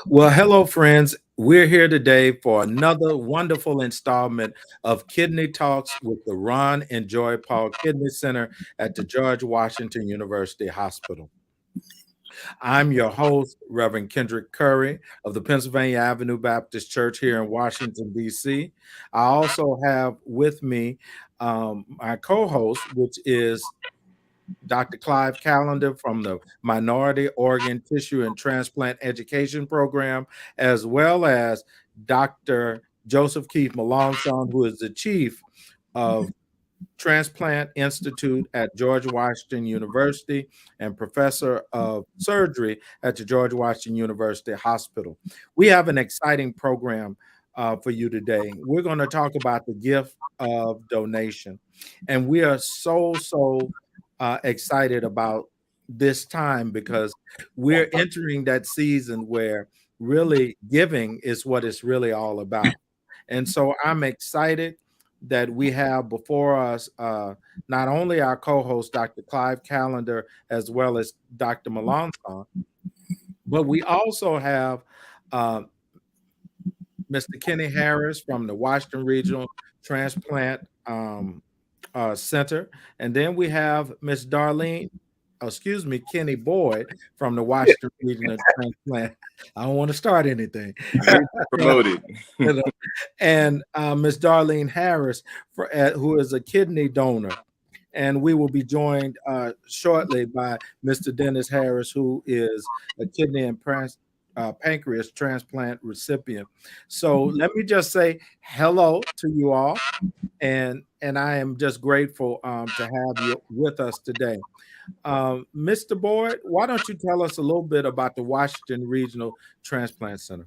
Well, hello, friends. We're here today for another wonderful installment of Kidney Talks with the Ron and Joy Paul Kidney Center at the George Washington University Hospital. I'm your host, Reverend Kendrick Curry of the Pennsylvania Avenue Baptist Church here in Washington, D.C. I also have with me my co-host, which is Dr. Clive Callender from the Minority Organ Tissue and Transplant Education Program, as well as Dr. Joseph Keith Melanson, who is the chief of Transplant Institute at George Washington University and professor of surgery at the George Washington University Hospital. We have an exciting program for you today. We're going to talk about the gift of donation, and we are so excited about this time because we're entering that season where really giving is what it's really all about. And so I'm excited that we have before us not only our co-host, Dr. Clive Callender, as well as Dr. Melanson, but we also have Mr. Kenny Harris from the Washington Regional Transplant Center. And then we have Miss Kenny Boyd from the Washington Regional Transplant. I don't want to start anything. Promoted. And Miss Darlene Harris, who is a kidney donor. And we will be joined shortly by Mr. Dennis Harris, who is a kidney and pancreas transplant recipient. So let me just say hello to you all. And I am just grateful to have you with us today. Mr. Boyd, why don't you tell us a little bit about the Washington Regional Transplant Center?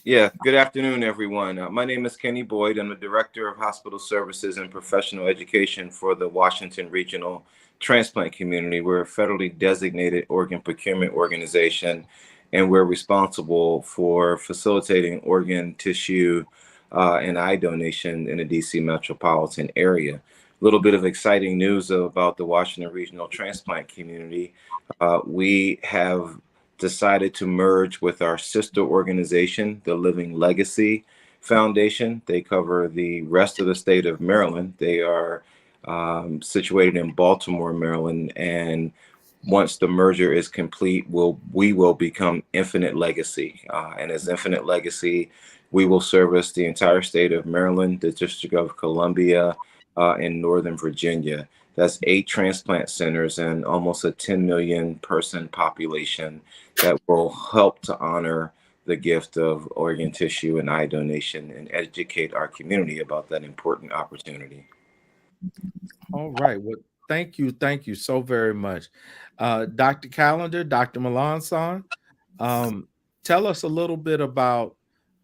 Yeah, good afternoon, everyone. My name is Kenny Boyd. I'm the Director of Hospital Services and Professional Education for the Washington Regional Transplant Community. We're a federally designated organ procurement organization, and we're responsible for facilitating organ, tissue, and eye donation in the DC metropolitan area. A little bit of exciting news about the Washington Regional Transplant Community. We have decided to merge with our sister organization, the Living Legacy Foundation. They cover the rest of the state of Maryland. They are situated in Baltimore, Maryland, and once the merger is complete, we will become Infinite Legacy. And as Infinite Legacy, we will service the entire state of Maryland, the District of Columbia, and Northern Virginia. That's 8 transplant centers and almost a 10 million person population that will help to honor the gift of organ tissue and eye donation and educate our community about that important opportunity. All right. Well, thank you so very much. Dr. Callender, Dr. Melanson, tell us a little bit about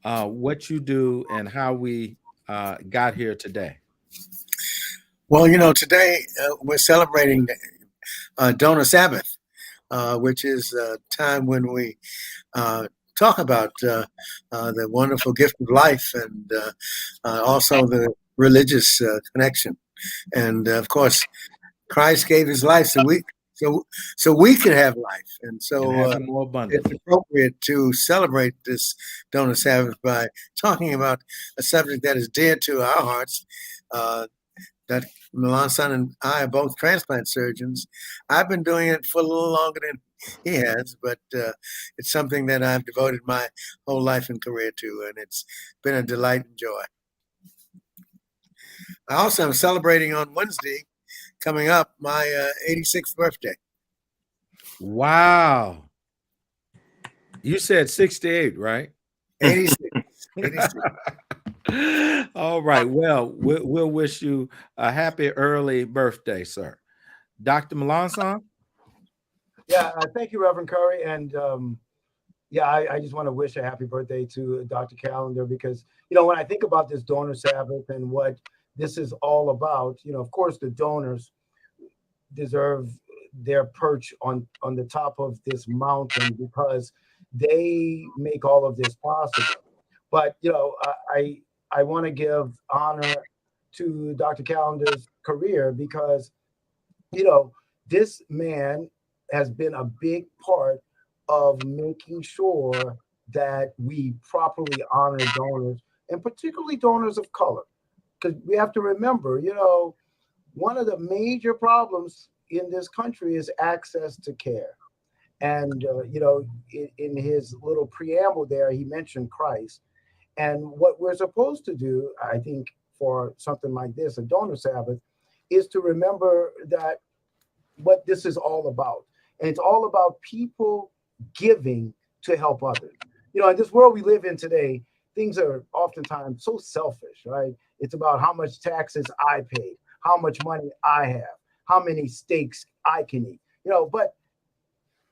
what you do and how we got here today. Well, today we're celebrating Donor Sabbath, which is a time when we talk about the wonderful gift of life and also the religious connection. And of course, Christ gave his life so we could have life. And so it's appropriate to celebrate this Donor Sabbath by talking about a subject that is dear to our hearts. That Melanson and I are both transplant surgeons. I've been doing it for a little longer than he has, but it's something that I've devoted my whole life and career to, and it's been a delight and joy. I also am celebrating on Wednesday, coming up, my 86th birthday. Wow. You said 68, right? 86. Good to see All right. Well, we'll wish you a happy early birthday, sir. Dr. Melanson? Yeah, thank you, Reverend Curry. And yeah, I just want to wish a happy birthday to Dr. Callender because, when I think about this donor Sabbath and what this is all about, of course, the donors deserve their perch on the top of this mountain because they make all of this possible. But, I want to give honor to Dr. Callender's career because, this man has been a big part of making sure that we properly honor donors and particularly donors of color. Because we have to remember, one of the major problems in this country is access to care. And, in his little preamble there, he mentioned Christ. And what we're supposed to do, I think, for something like this, a donor Sabbath, is to remember that what this is all about. And it's all about people giving to help others. In this world we live in today, things are oftentimes so selfish, right? It's about how much taxes I paid, how much money I have, how many steaks I can eat. But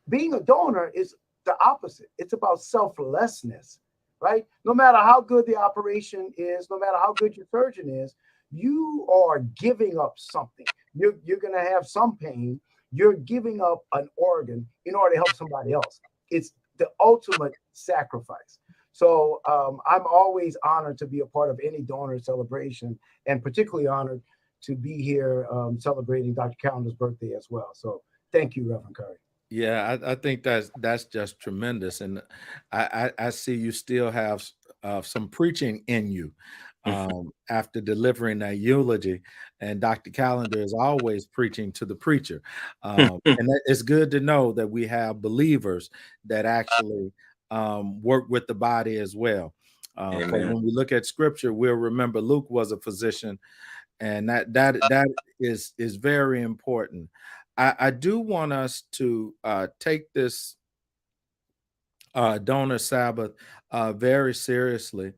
being a donor is the opposite. It's about selflessness, right? No matter how good the operation is, no matter how good your surgeon is, you are giving up something. You're going to have some pain. You're giving up an organ in order to help somebody else. It's the ultimate sacrifice. So I'm always honored to be a part of any donor celebration, and particularly honored to be here celebrating Dr. Callender's birthday as well. So thank you, Reverend Curry. Yeah, I think that's just tremendous, and I see you still have some preaching in you after delivering that eulogy, and Dr. Callender is always preaching to the preacher, and it's good to know that we have believers that actually work with the body as well. For when we look at Scripture, we'll remember Luke was a physician, and that is very important. I do want us to take this donor Sabbath very seriously.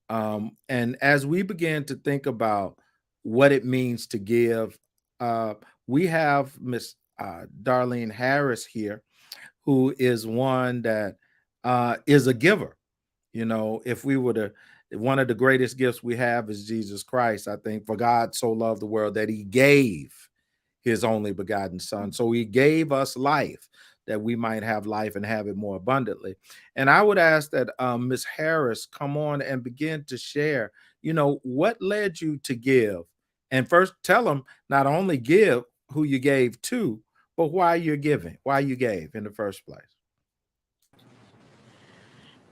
And as we begin to think about what it means to give, we have Miss Darlene Harris here, who is one that is a giver. If we were to, one of the greatest gifts we have is Jesus Christ. I think for God so loved the world that he gave his only begotten son. So he gave us life that we might have life and have it more abundantly. And I would ask that Ms. Harris come on and begin to share, what led you to give? And first tell them not only give who you gave to, but why you're giving, why you gave in the first place.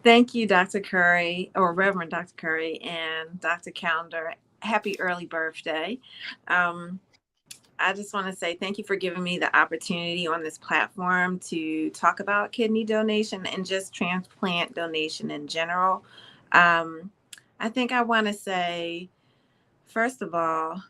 Thank you, Dr. Curry, or Reverend Dr. Curry, and Dr. Callender. Happy early birthday. I just want to say thank you for giving me the opportunity on this platform to talk about kidney donation and just transplant donation in general. I think I want to say, first of all,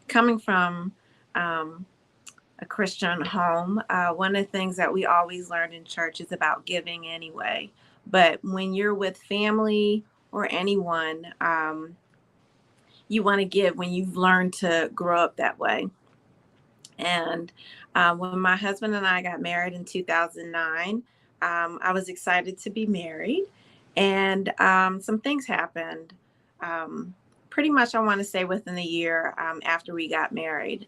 coming from a Christian home, one of the things that we always learned in church is about giving anyway. But when you're with family or anyone, you want to give when you've learned to grow up that way. And when my husband and I got married in 2009, I was excited to be married. And some things happened. Pretty much, I want to say within a year after we got married,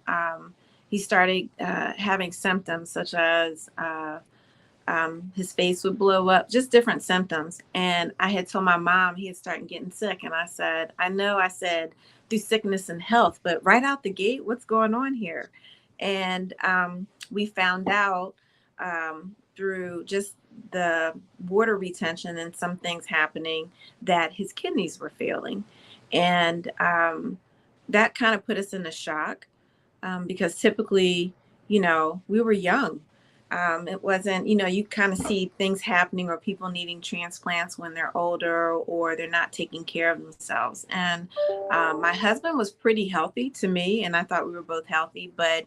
he started having symptoms such as his face would blow up, just different symptoms. And I had told my mom he had started getting sick. And I said, I said, through sickness and health, but right out the gate, what's going on here? And we found out through just the water retention and some things happening that his kidneys were failing. And that kind of put us in a shock because typically, we were young. It wasn't, you kind of see things happening or people needing transplants when they're older or they're not taking care of themselves. And my husband was pretty healthy to me, and I thought we were both healthy. But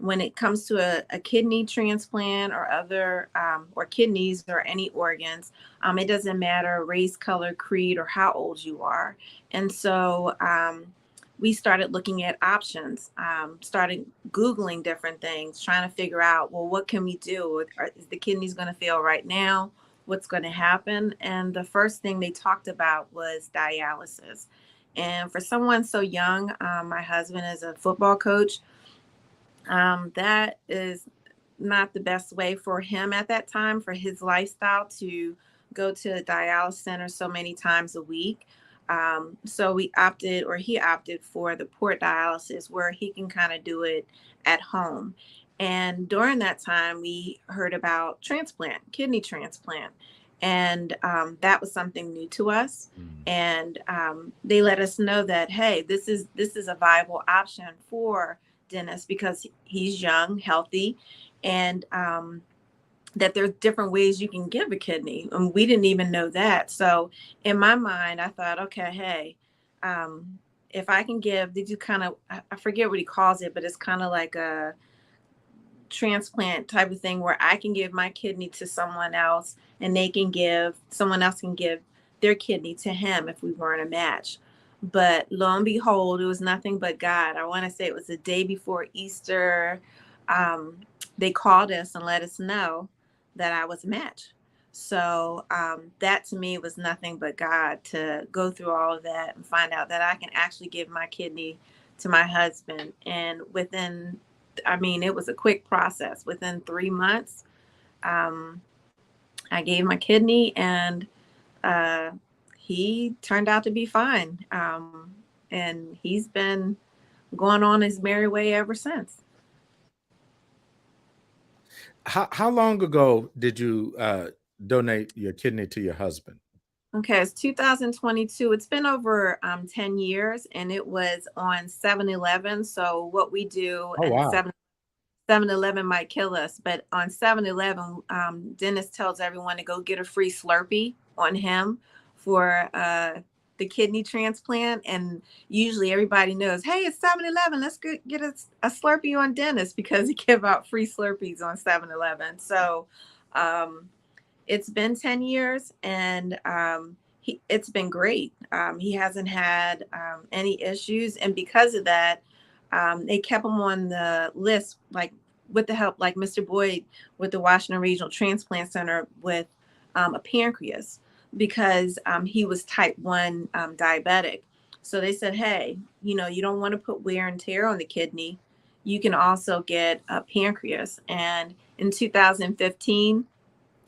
when it comes to a kidney transplant or other or kidneys or any organs, it doesn't matter race, color, creed, or how old you are. And so we started looking at options, started Googling different things, trying to figure out, well, what can we do? Is the kidneys going to fail right now? What's going to happen? And the first thing they talked about was dialysis. And for someone so young, my husband is a football coach. That is not the best way for him at that time, for his lifestyle, to go to a dialysis center so many times a week. So he opted for the port dialysis, where he can kind of do it at home. And during that time, we heard about kidney transplant. And that was something new to us. And they let us know that, hey, this is a viable option for Dennis, because he's young, healthy, and that there's different ways you can give a kidney. And we didn't even know that. So in my mind, I thought, okay, hey, if I can give, did you kind of, I forget what he calls it, but it's kind of like a transplant type of thing, where I can give my kidney to someone else and someone else can give their kidney to him if we weren't a match. But lo and behold, it was nothing but God. I want to say it was the day before Easter. They called us and let us know that I was a match. So that to me was nothing but God, to go through all of that and find out that I can actually give my kidney to my husband. And it was a quick process. Within 3 months, I gave my kidney, and he turned out to be fine. And he's been going on his merry way ever since. How long ago did you donate your kidney to your husband? Okay, it's 2022. It's been over 10 years, and it was on 7-Eleven. So what we do, Oh, wow. 7-Eleven might kill us, but on 7-Eleven, Dennis tells everyone to go get a free Slurpee on him for the kidney transplant. And usually everybody knows, hey, it's 7-Eleven. Let's get a Slurpee on Dennis, because he give out free Slurpees on 7-Eleven. So it's been 10 years, and it's been great. He hasn't had any issues. And because of that, they kept him on the list, like with the help, like Mr. Boyd with the Washington Regional Transplant Center, with a pancreas, because he was type 1 diabetic. So they said, hey, you don't want to put wear and tear on the kidney. You can also get a pancreas. And in 2015,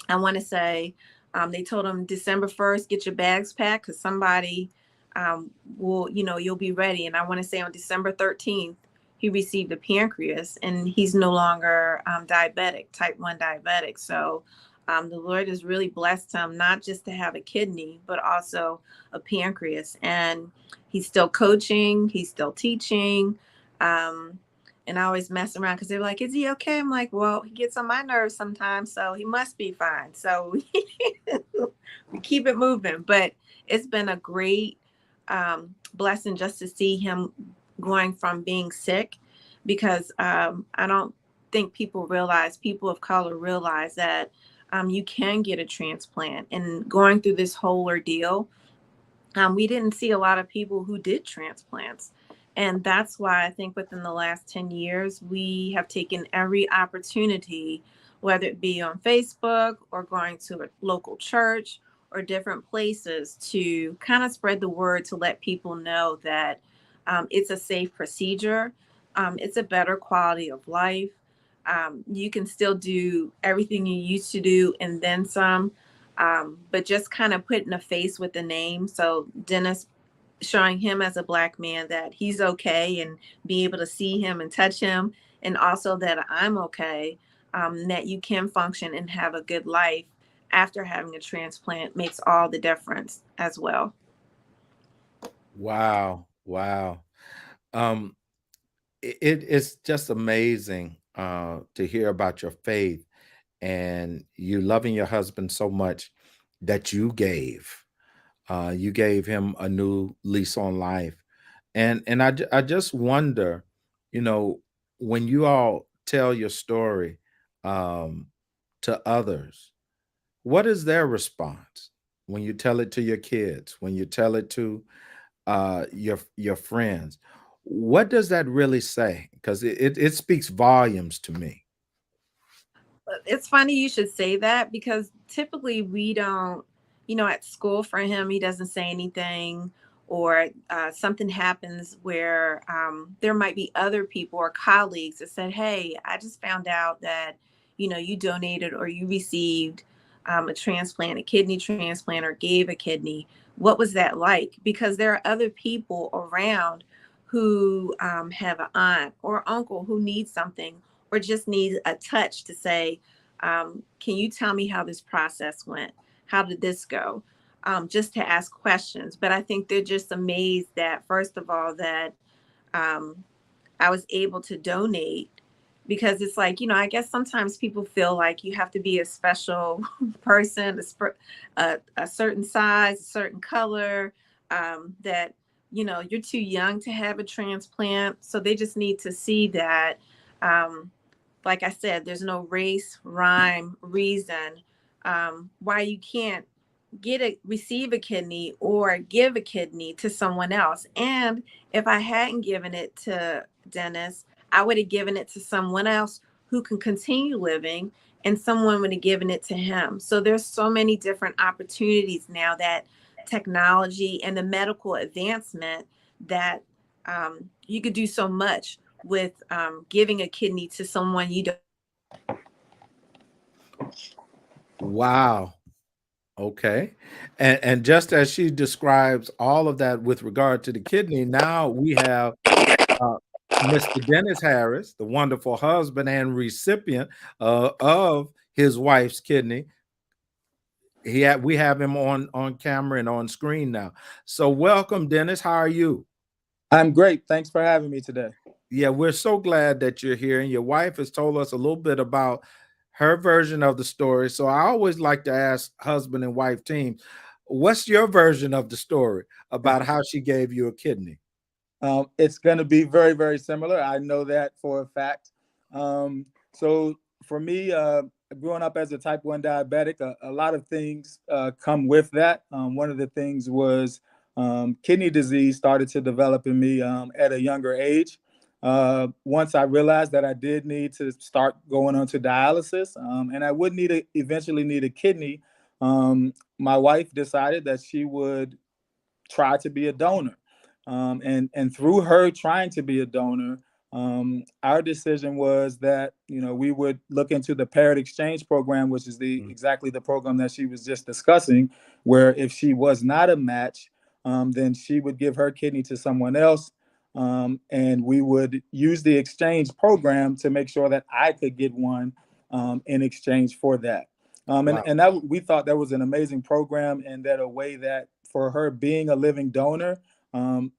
I want to say they told him December 1st, get your bags packed, because somebody you'll be ready. And I want to say on December 13th, he received a pancreas, and he's no longer diabetic, type 1 diabetic. So the Lord has really blessed him, not just to have a kidney, but also a pancreas. And he's still coaching, he's still teaching. And I always mess around, because they're like, is he okay? I'm like, well, he gets on my nerves sometimes, so he must be fine. So we keep it moving. But it's been a great blessing just to see him going from being sick, because I don't think people of color realize that you can get a transplant. And going through this whole ordeal, we didn't see a lot of people who did transplants. And that's why I think within the last 10 years, we have taken every opportunity, whether it be on Facebook or going to a local church or different places, to kind of spread the word, to let people know that it's a safe procedure. It's a better quality of life. You can still do everything you used to do and then some, but just kind of putting a face with the name. So Dennis, showing him as a Black man that he's okay, and be able to see him and touch him, and also that I'm okay, that you can function and have a good life after having a transplant, makes all the difference as well. Wow. It's just amazing to hear about your faith, and you loving your husband so much that you gave him a new lease on life. And I just wonder, when you all tell your story to others, what is their response when you tell it to your kids, when you tell it to your friends? What does that really say? Because it speaks volumes to me. It's funny you should say that, because typically we don't, at school for him, he doesn't say anything, or something happens where there might be other people or colleagues that said, hey, I just found out that, you donated or you received a transplant, a kidney transplant, or gave a kidney. What was that like? Because there are other people around who have an aunt or uncle who needs something, or just need a touch to say, can you tell me how this process went? How did this go? Just to ask questions. But I think they're just amazed that, first of all, that I was able to donate, because it's like, I guess sometimes people feel like you have to be a special person, a certain size, a certain color, that, you're too young to have a transplant. So they just need to see that, like I said, there's no race, rhyme, reason why you can't receive a kidney or give a kidney to someone else. And if I hadn't given it to Dennis, I would have given it to someone else who can continue living, and someone would have given it to him. So there's so many different opportunities now, that technology and the medical advancement, that you could do so much with giving a kidney to someone you don't. Wow. Okay. And just as she describes all of that with regard to the kidney, now we have Mr. Dennis Harris, the wonderful husband and recipient of his wife's kidney. We have him on camera and on screen now. So welcome, Dennis. How are you? I'm great. Thanks for having me today. Yeah, we're so glad that you're here. And your wife has told us a little bit about her version of the story. So I always like to ask husband and wife team, what's your version of the story about how she gave you a kidney? It's going to be very, very similar. I know that for a fact. So for me, growing up as a type 1 diabetic, a lot of things come with that. One of the things was kidney disease started to develop in me at a younger age. Once I realized that I did need to start going on to dialysis, and I would eventually need a kidney, my wife decided that she would try to be a donor. And through her trying to be a donor, our decision was that, we would look into the paired exchange program, which is exactly the program that she was just discussing, where if she was not a match, then she would give her kidney to someone else. And we would use the exchange program to make sure that I could get one in exchange for that. Wow. And that, we thought that was an amazing program, and that a way that for her being a living donor,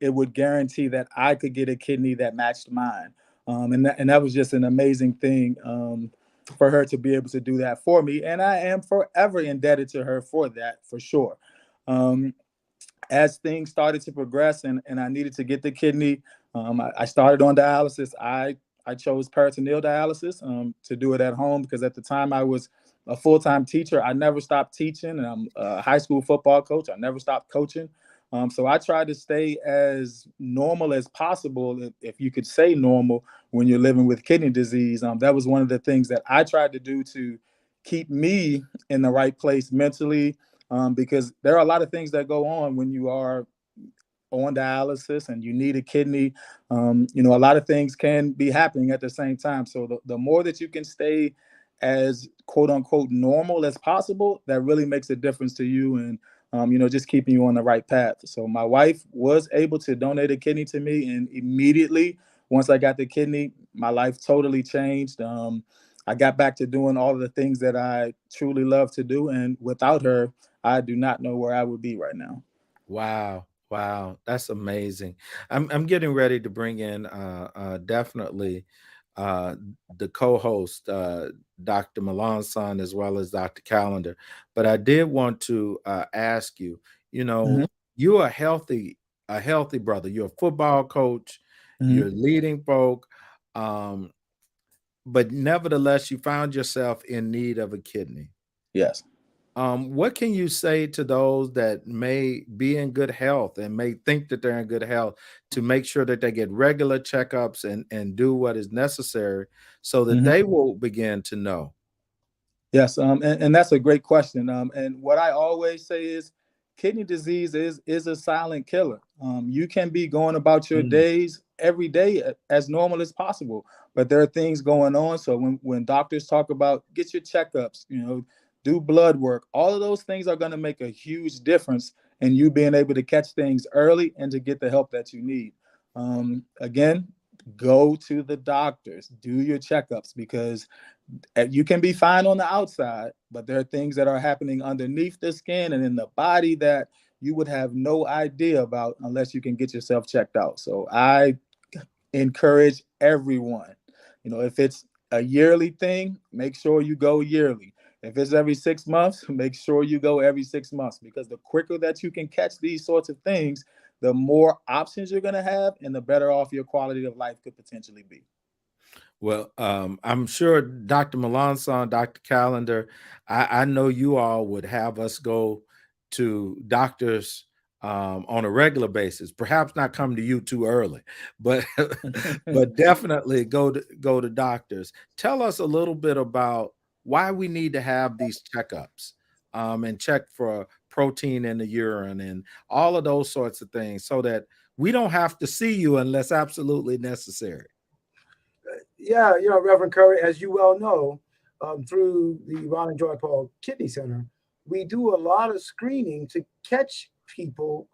it would guarantee that I could get a kidney that matched mine. And that was just an amazing thing for her to be able to do that for me. And I am forever indebted to her for that, for sure. As things started to progress and I needed to get the kidney, I started on dialysis. I chose peritoneal dialysis to do it at home, because at the time I was a full-time teacher. I never stopped teaching, and I'm a high school football coach. I never stopped coaching. So I tried to stay as normal as possible, if you could say normal, when you're living with kidney disease. That was one of the things that I tried to do to keep me in the right place mentally, because there are a lot of things that go on when you are on dialysis and you need a kidney. A lot of things can be happening at the same time. So the more that you can stay as quote unquote normal as possible, that really makes a difference to you, and just keeping you on the right path. So my wife was able to donate a kidney to me, and immediately once I got the kidney, my life totally changed. I got back to doing all of the things that I truly love to do, and without her, I do not know where I would be right now. Wow. Wow. That's amazing. I'm getting ready to bring in definitely the co-host, Dr. Milan's son, as well as Dr. Callender. But I did want to ask you, you're a healthy brother. You're a football coach. You're leading folk. but nevertheless, you found yourself in need of a kidney. Yes. What can you say to those that may be in good health and may think that they're in good health to make sure that they get regular checkups and do what is necessary so that Mhm. they will begin to know? Yes, and that's a great question. And what I always say is, kidney disease is a silent killer. You can be going about your Mm. days every day as normal as possible, but there are things going on. So when doctors talk about get your checkups, do blood work, all of those things are going to make a huge difference in you being able to catch things early and to get the help that you need. Again, go to the doctors, do your checkups, because you can be fine on the outside, but there are things that are happening underneath the skin and in the body that you would have no idea about unless you can get yourself checked out. So I encourage everyone, if it's a yearly thing, make sure you go yearly. If it's every 6 months, make sure you go every 6 months, because the quicker that you can catch these sorts of things, the more options you're going to have and the better off your quality of life could potentially be. Well, I'm sure Dr. Melanson, Dr. Callender, I know you all would have us go to doctors on a regular basis. Perhaps not come to you too early, but but definitely go to doctors. Tell us a little bit about why we need to have these checkups and check for protein in the urine and all of those sorts of things, so that we don't have to see you unless absolutely necessary. Yeah, Reverend Curry, as you well know, through the Ron and Joy Paul Kidney Center, we do a lot of screening to catch people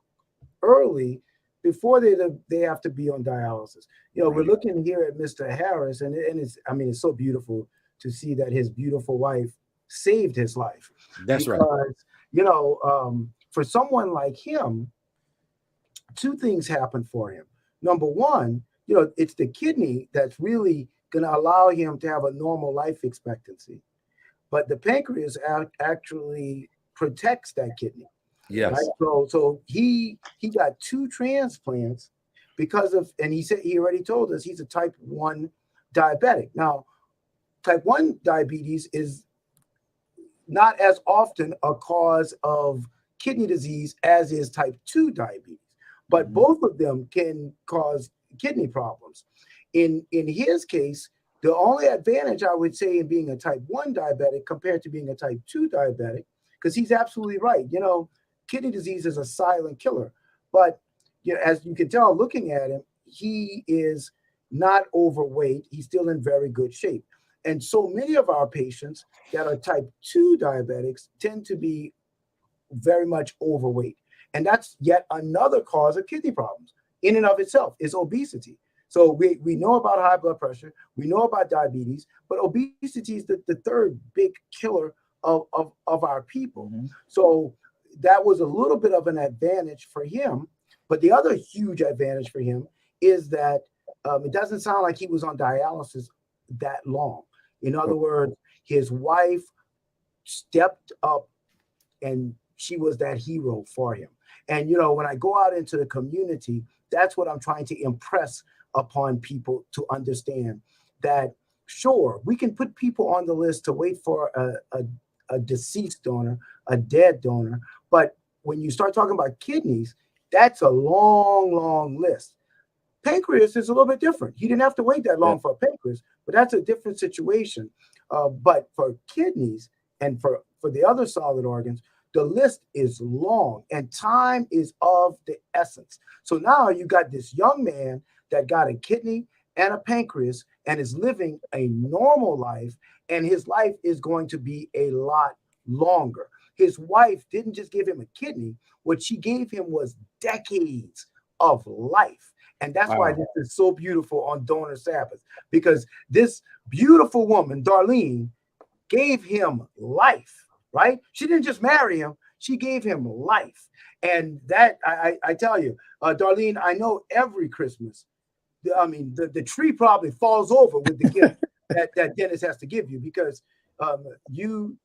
early before they have to be on dialysis. We're looking here at Mr. Harris, and it's so beautiful to see that his beautiful wife saved his life. That's right. Because, for someone like him, two things happened for him. Number one, it's the kidney that's really going to allow him to have a normal life expectancy. But the pancreas actually protects that kidney. Yes. Right? So he got 2 transplants because of, and he already told us he's a type 1 diabetic. Now, type 1 diabetes is not as often a cause of kidney disease as is type 2 diabetes, but both of them can cause kidney problems. In his case, the only advantage I would say in being a type 1 diabetic compared to being a type 2 diabetic, because he's absolutely right, kidney disease is a silent killer. But as you can tell looking at him, he is not overweight. He's still in very good shape. And so many of our patients that are type 2 diabetics tend to be very much overweight. And that's yet another cause of kidney problems in and of itself, is obesity. So we know about high blood pressure, we know about diabetes, but obesity is the third big killer of our people. Mm-hmm. So that was a little bit of an advantage for him. But the other huge advantage for him is that it doesn't sound like he was on dialysis that long. In other words, his wife stepped up and she was that hero for him. And, when I go out into the community, that's what I'm trying to impress upon people, to understand that, sure, we can put people on the list to wait for a deceased donor, a dead donor. But when you start talking about kidneys, that's a long, long list. Pancreas is a little bit different. He didn't have to wait that long for a pancreas, but that's a different situation. But for kidneys and for the other solid organs, the list is long and time is of the essence. So now you got this young man that got a kidney and a pancreas and is living a normal life, and his life is going to be a lot longer. His wife didn't just give him a kidney. What she gave him was decades of life. And that's why this is so beautiful on Donor Sabbath, because this beautiful woman, Darlene, gave him life, right? She didn't just marry him. She gave him life. And that, I tell you, Darlene, I know every Christmas, the tree probably falls over with the gift that Dennis has to give you, because you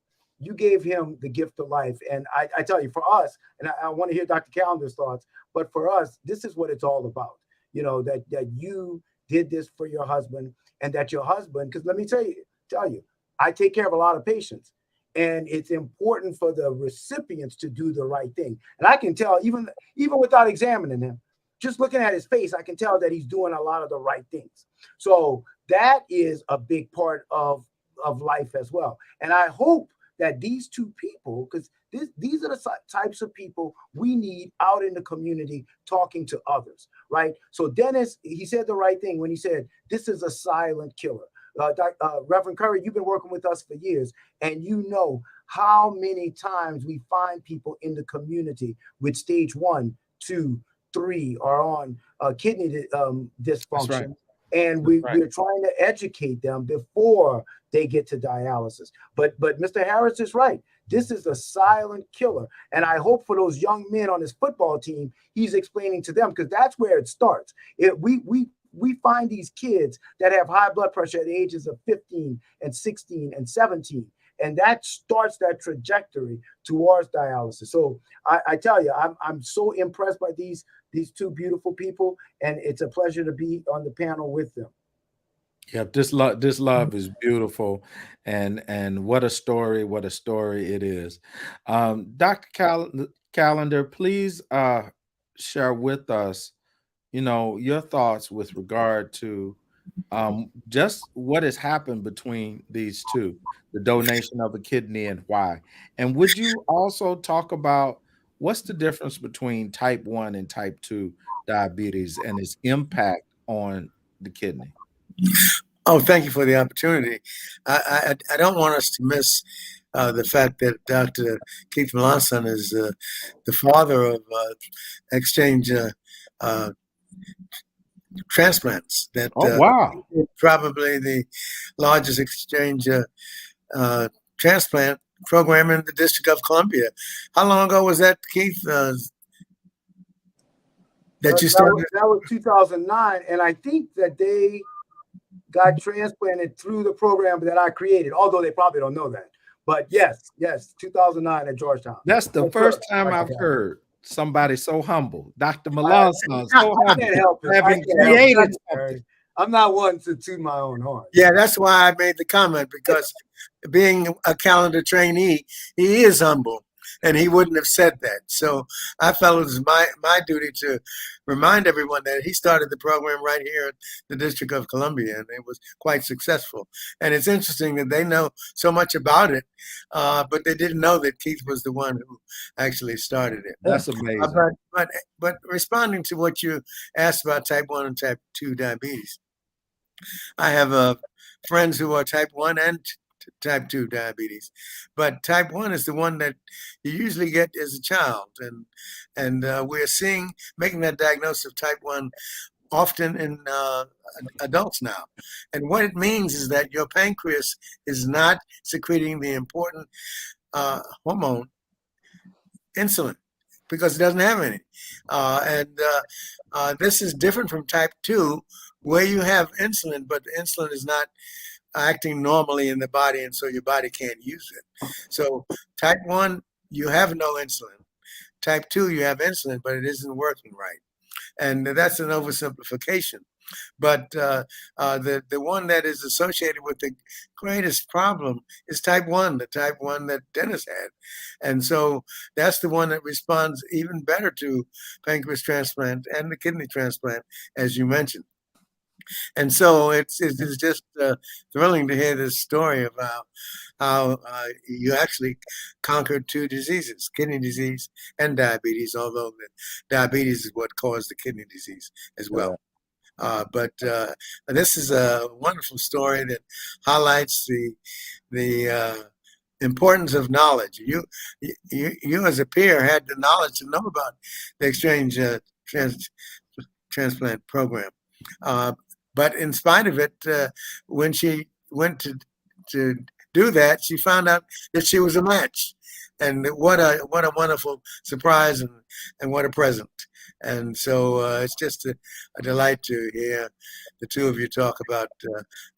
gave him the gift of life. And I tell you, for us, and I want to hear Dr. Callender's thoughts, but for us, this is what it's all about. That you did this for your husband, and that your husband, because let me tell you, I take care of a lot of patients, and it's important for the recipients to do the right thing. And I can tell, even without examining him, just looking at his face, I can tell that he's doing a lot of the right things. So that is a big part of life as well. And I hope that these two people, because these are the types of people we need out in the community talking to others, right? So Dennis, he said the right thing when he said, this is a silent killer. Reverend Curry, you've been working with us for years, and you know how many times we find people in the community with stage 1, 2, 3 are on kidney dysfunction. right. And we're trying to educate them before they get to dialysis. But Mr. Harris is right. This is a silent killer. And I hope for those young men on his football team, he's explaining to them, because that's where it starts. We find these kids that have high blood pressure at the ages of 15 and 16 and 17. And that starts that trajectory towards dialysis. So I tell you, I'm so impressed by these two beautiful people, and it's a pleasure to be on the panel with them. Yep, this love is beautiful, and what a story it is. Dr. Callender, please share with us, your thoughts with regard to just what has happened between these two, the donation of a kidney and why. And would you also talk about what's the difference between type 1 and type 2 diabetes and its impact on the kidney? Oh, thank you for the opportunity. I don't want us to miss the fact that Dr. Keith Melanson is the father of exchange transplants. That wow, probably the largest exchange transplant program in the District of Columbia. How long ago was that, Keith? That you started? That was 2009, and I think that they got transplanted through the program that I created, although they probably don't know that. But yes, 2009 at Georgetown. That's the first time I've heard somebody so humble. Dr. Melanson, so humble. I can't help it. Having created something. I'm not one to toot my own horn. Yeah, that's why I made the comment, because being a Callender trainee, he is humble, and he wouldn't have said that. So I felt it was my duty to remind everyone that he started the program right here at the District of Columbia, and it was quite successful. And it's interesting that they know so much about it, but they didn't know that Keith was the one who actually started it. That's amazing. But responding to what you asked about type 1 and type 2 diabetes, I have friends who are type 1 and type 2 diabetes, but type 1 is the one that you usually get as a child, and we're making that diagnosis of type 1 often in adults now. And what it means is that your pancreas is not secreting the important hormone, insulin, because it doesn't have any. This is different from type 2, where you have insulin, but the insulin is not acting normally in the body, and so your body can't use it. So type 1, you have no insulin. Type 2, you have insulin, but it isn't working right. And that's an oversimplification. But the one that is associated with the greatest problem is type 1, the type 1 that Dennis had. And so that's the one that responds even better to pancreas transplant and the kidney transplant, as you mentioned. And so it's just thrilling to hear this story about how you actually conquered two diseases, kidney disease and diabetes, although the diabetes is what caused the kidney disease as well. But this is a wonderful story that highlights the importance of knowledge. You as a peer had the knowledge to know about the exchange transplant program. But in spite of it, when she went to do that, she found out that she was a match. And what a wonderful surprise and what a present. And so it's just a delight to hear the two of you talk about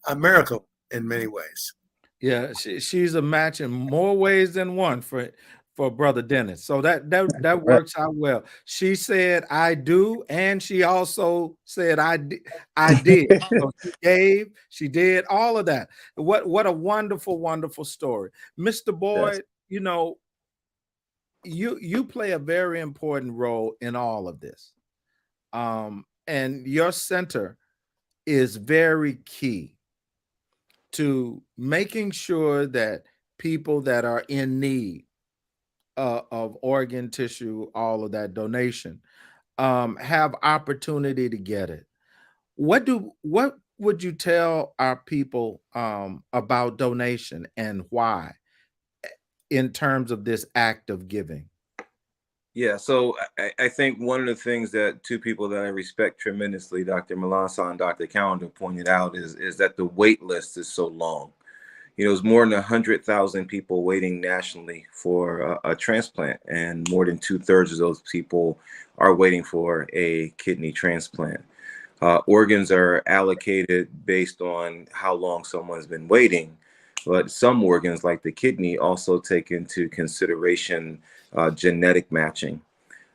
a miracle in many ways. Yeah, she's a match in more ways than one for for Brother Dennis. So that Right. works out well. She said I do, and she also said I did. So she did all of that. What a wonderful, wonderful story. Mr. Boyd, you know, you play a very important role in all of this. And your center is very key to making sure that people that are in need of organ tissue, all of that donation, have opportunity to get it. What would you tell our people about donation and why in terms of this act of giving? Yeah, so I think one of the things that two people that I respect tremendously, Dr. Melanson and Dr. Calendar, pointed out is that the wait list is so long. You know, there's more than 100,000 people waiting nationally for a transplant, and more than 2/3 of those people are waiting for a kidney transplant. Organs are allocated based on how long someone's been waiting, but some organs, like the kidney, also take into consideration genetic matching.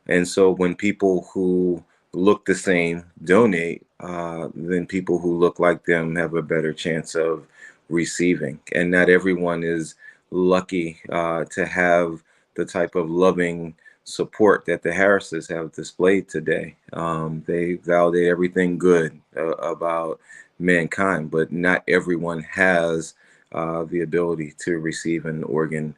And so when people who look the same donate, then people who look like them have a better chance of receiving. And not everyone is lucky to have the type of loving support that the Harrises have displayed today. They validate everything good about mankind, but not everyone has the ability to receive an organ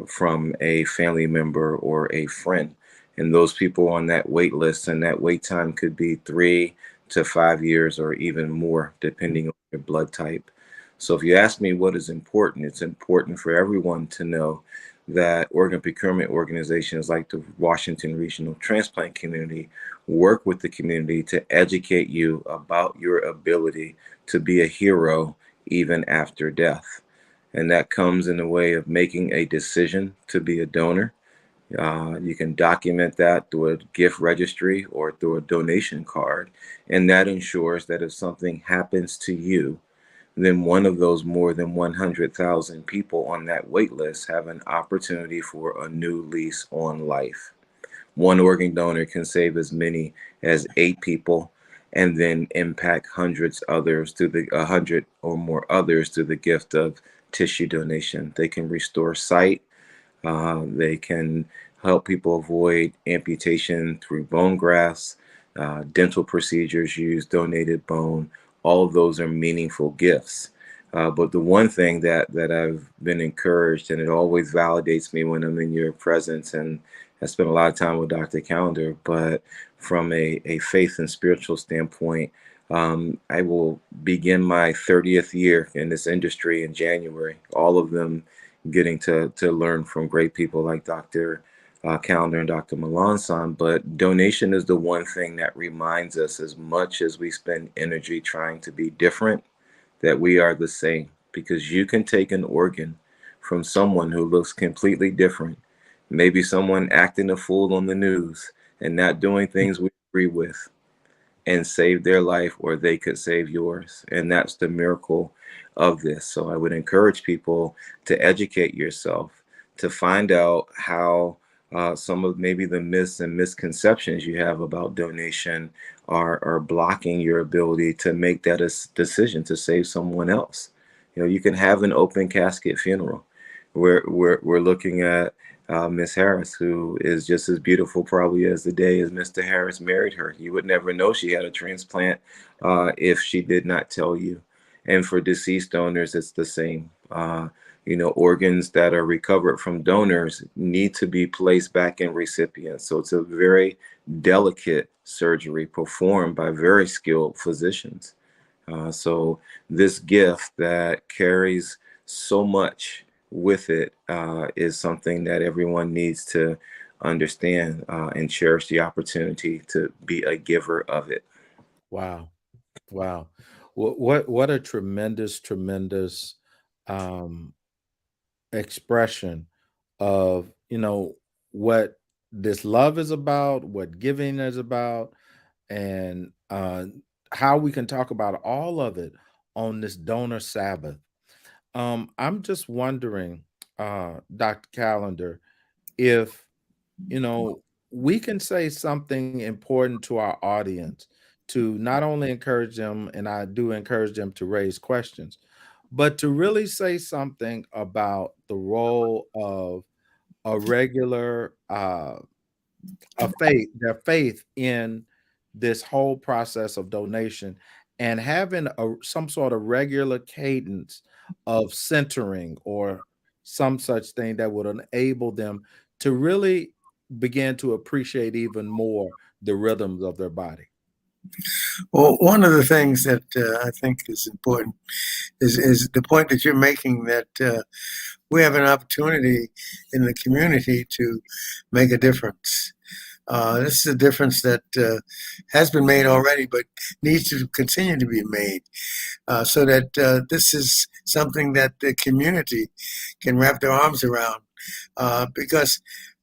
from a family member or a friend. And those people on that wait list, and that wait time could be 3 to 5 years or even more, depending on your blood type. So if you ask me what is important, it's important for everyone to know that organ procurement organizations like the Washington Regional Transplant Community work with the community to educate you about your ability to be a hero even after death. And that comes in the way of making a decision to be a donor. You can document that through a gift registry or through a donation card. And that ensures that if something happens to you, then one of those more than 100,000 people on that wait list have an opportunity for a new lease on life. One organ donor can save as many as 8 people and then impact hundreds others through the 100 or more others through the gift of tissue donation. They can restore sight. They can help people avoid amputation through bone grafts. Dental procedures use donated bone. All of those are meaningful gifts. But the one thing that I've been encouraged, and it always validates me when I'm in your presence, and I spent a lot of time with Dr. Calendar, but from a faith and spiritual standpoint, I will begin my 30th year in this industry in January. All of them getting to learn from great people like Dr. Calendar and Dr. Melanson. But donation is the one thing that reminds us, as much as we spend energy trying to be different, that we are the same. Because you can take an organ from someone who looks completely different, maybe someone acting a fool on the news and not doing things we agree with, and save their life, or they could save yours. And that's the miracle of this. So I would encourage people to educate yourself, to find out how some of maybe the myths and misconceptions you have about donation are blocking your ability to make that a decision to save someone else. You know, you can have an open casket funeral. We're looking at Miss Harris, who is just as beautiful probably as the day as Mr. Harris married her. You would never know she had a transplant if she did not tell you. And for deceased donors, it's the same. You know, organs that are recovered from donors need to be placed back in recipients. So it's a very delicate surgery performed by very skilled physicians. So this gift that carries so much with it is something that everyone needs to understand and cherish the opportunity to be a giver of it. Wow. Wow. What a tremendous um expression of, you know, what this love is about, what giving is about, and how we can talk about all of it on this donor Sabbath. I'm just wondering, Dr. Calendar, if, we can say something important to our audience to not only encourage them, and I do encourage them to raise questions, but to really say something about the role of a regular their faith in this whole process of donation, and having some sort of regular cadence of centering or some such thing that would enable them to really begin to appreciate even more the rhythms of their body. Well, one of the things that I think is important is the point that you're making, that we have an opportunity in the community to make a difference. This is a difference that has been made already, but needs to continue to be made, so that this is something that the community can wrap their arms around. Because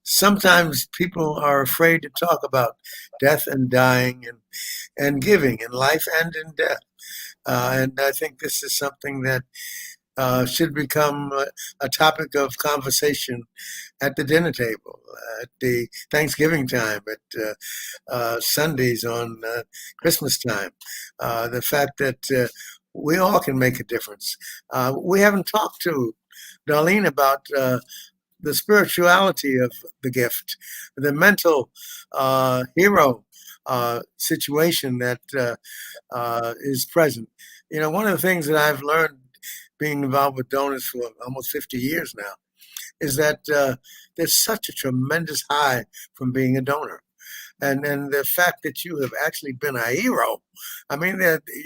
sometimes people are afraid to talk about death and dying and giving in life and in death. And I think this is something that should become a topic of conversation at the dinner table, at the Thanksgiving time, at Sundays on Christmas time. The fact that we all can make a difference. We haven't talked to Darlene about the spirituality of the gift, the mental hero situation that is present. One of the things that I've learned being involved with donors for almost 50 years now is that there's such a tremendous high from being a donor. And the fact that you have actually been a hero. I mean,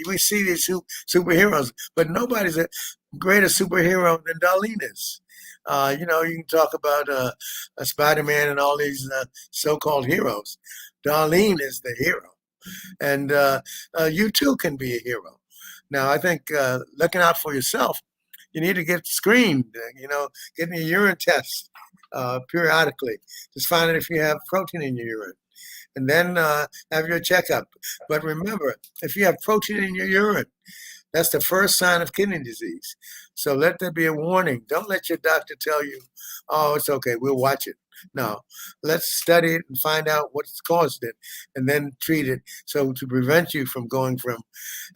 we see these superheroes, but nobody's a greater superhero than Darlene is. You can talk about a Spider-Man and all these so-called heroes. Darlene is the hero. And you too can be a hero. Now, I think looking out for yourself, you need to get screened, getting your urine test periodically. Just find out if you have protein in your urine. And then have your checkup. But remember, if you have protein in your urine, that's the first sign of kidney disease. So let there be a warning. Don't let your doctor tell you, oh, it's okay, we'll watch it. No, let's study it and find out what's caused it and then treat it. So to prevent you from going from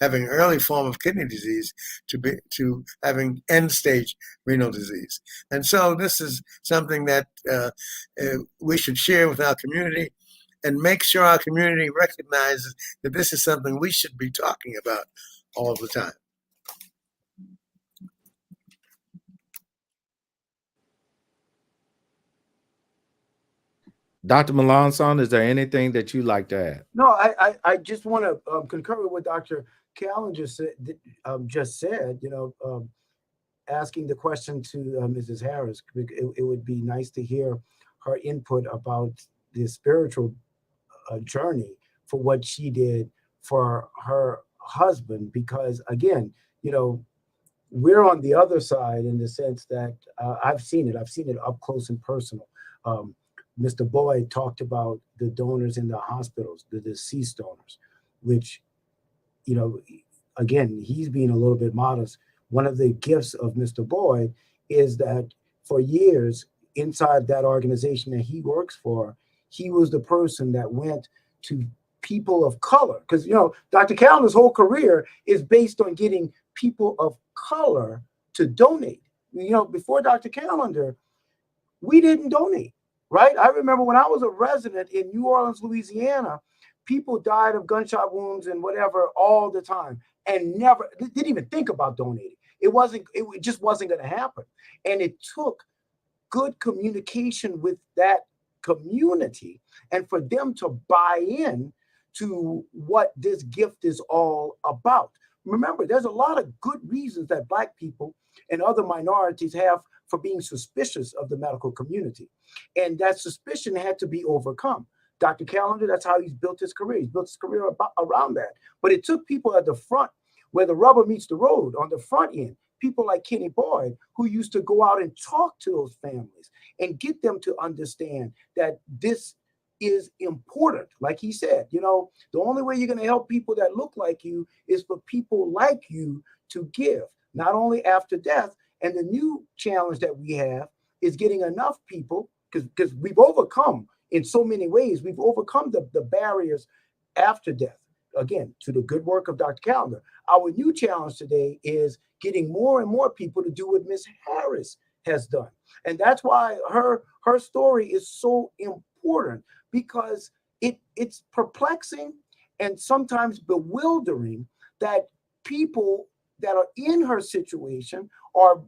having an early form of kidney disease to having end stage renal disease. And so this is something that we should share with our community and make sure our community recognizes that this is something we should be talking about all the time. Dr. Melanson, is there anything that you'd like to add? No, I just want to concur with what Dr. Callen just said. Asking the question to Mrs. Harris, it would be nice to hear her input about the spiritual journey for what she did for her husband, because again, we're on the other side in the sense that I've seen it up close and personal. Mr. Boyd talked about the donors in the hospitals, the deceased donors, which, again, he's being a little bit modest. One of the gifts of Mr. Boyd is that for years inside that organization that he works for, he was the person that went to people of color. Because, Dr. Callender's whole career is based on getting people of color to donate. Before Dr. Callender, we didn't donate. Right? I remember when I was a resident in New Orleans, Louisiana, people died of gunshot wounds and whatever all the time and never didn't even think about donating. It just wasn't going to happen. And it took good communication with that community and for them to buy in to what this gift is all about. Remember, there's a lot of good reasons that Black people and other minorities have for being suspicious of the medical community. And that suspicion had to be overcome. Dr. Callender, that's how he's built his career. He's built his career around that. But it took people at the front, where the rubber meets the road, on the front end, people like Kenny Boyd, who used to go out and talk to those families and get them to understand that this is important. Like he said, the only way you're going to help people that look like you is for people like you to give, not only after death. And the new challenge that we have is getting enough people, because we've overcome in so many ways. We've overcome the barriers after death. Again, to the good work of Dr. Callender. Our new challenge today is getting more and more people to do what Ms. Harris has done. And that's why her story is so important, because it's perplexing and sometimes bewildering that people that are in her situation are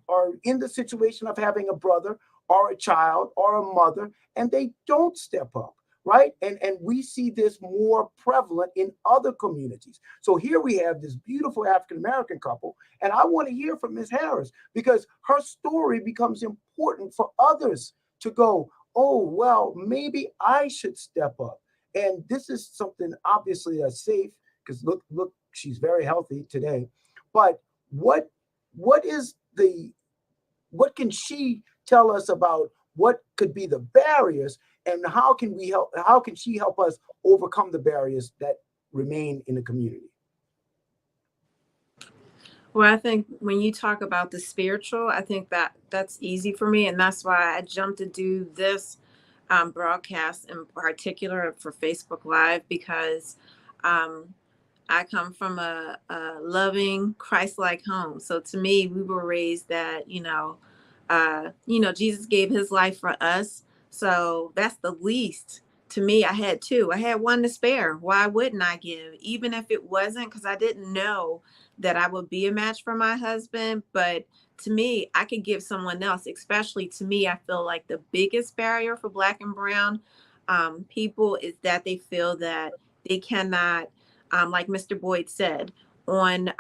in the situation of having a brother or a child or a mother, and they don't step up. Right. And we see this more prevalent in other communities. So here we have this beautiful African-American couple. And I want to hear from Ms. Harris, because her story becomes important for others to go, oh, well, maybe I should step up. And this is something obviously safe, because look, she's very healthy today. But what can she tell us about what could be the barriers, and how can she help us overcome the barriers that remain in the community? Well, I think when you talk about the spiritual, I think that's easy for me. And that's why I jumped to do this broadcast in particular for Facebook Live, because I come from a loving, Christ-like home. So to me, we were raised that, Jesus gave his life for us. So that's the least. To me, I had two. I had one to spare. Why wouldn't I give? Even if it wasn't, because I didn't know that I would be a match for my husband. But to me, I could give someone else. Especially to me, I feel like the biggest barrier for Black and Brown people is that they feel that they cannot, like Mr. Boyd said, on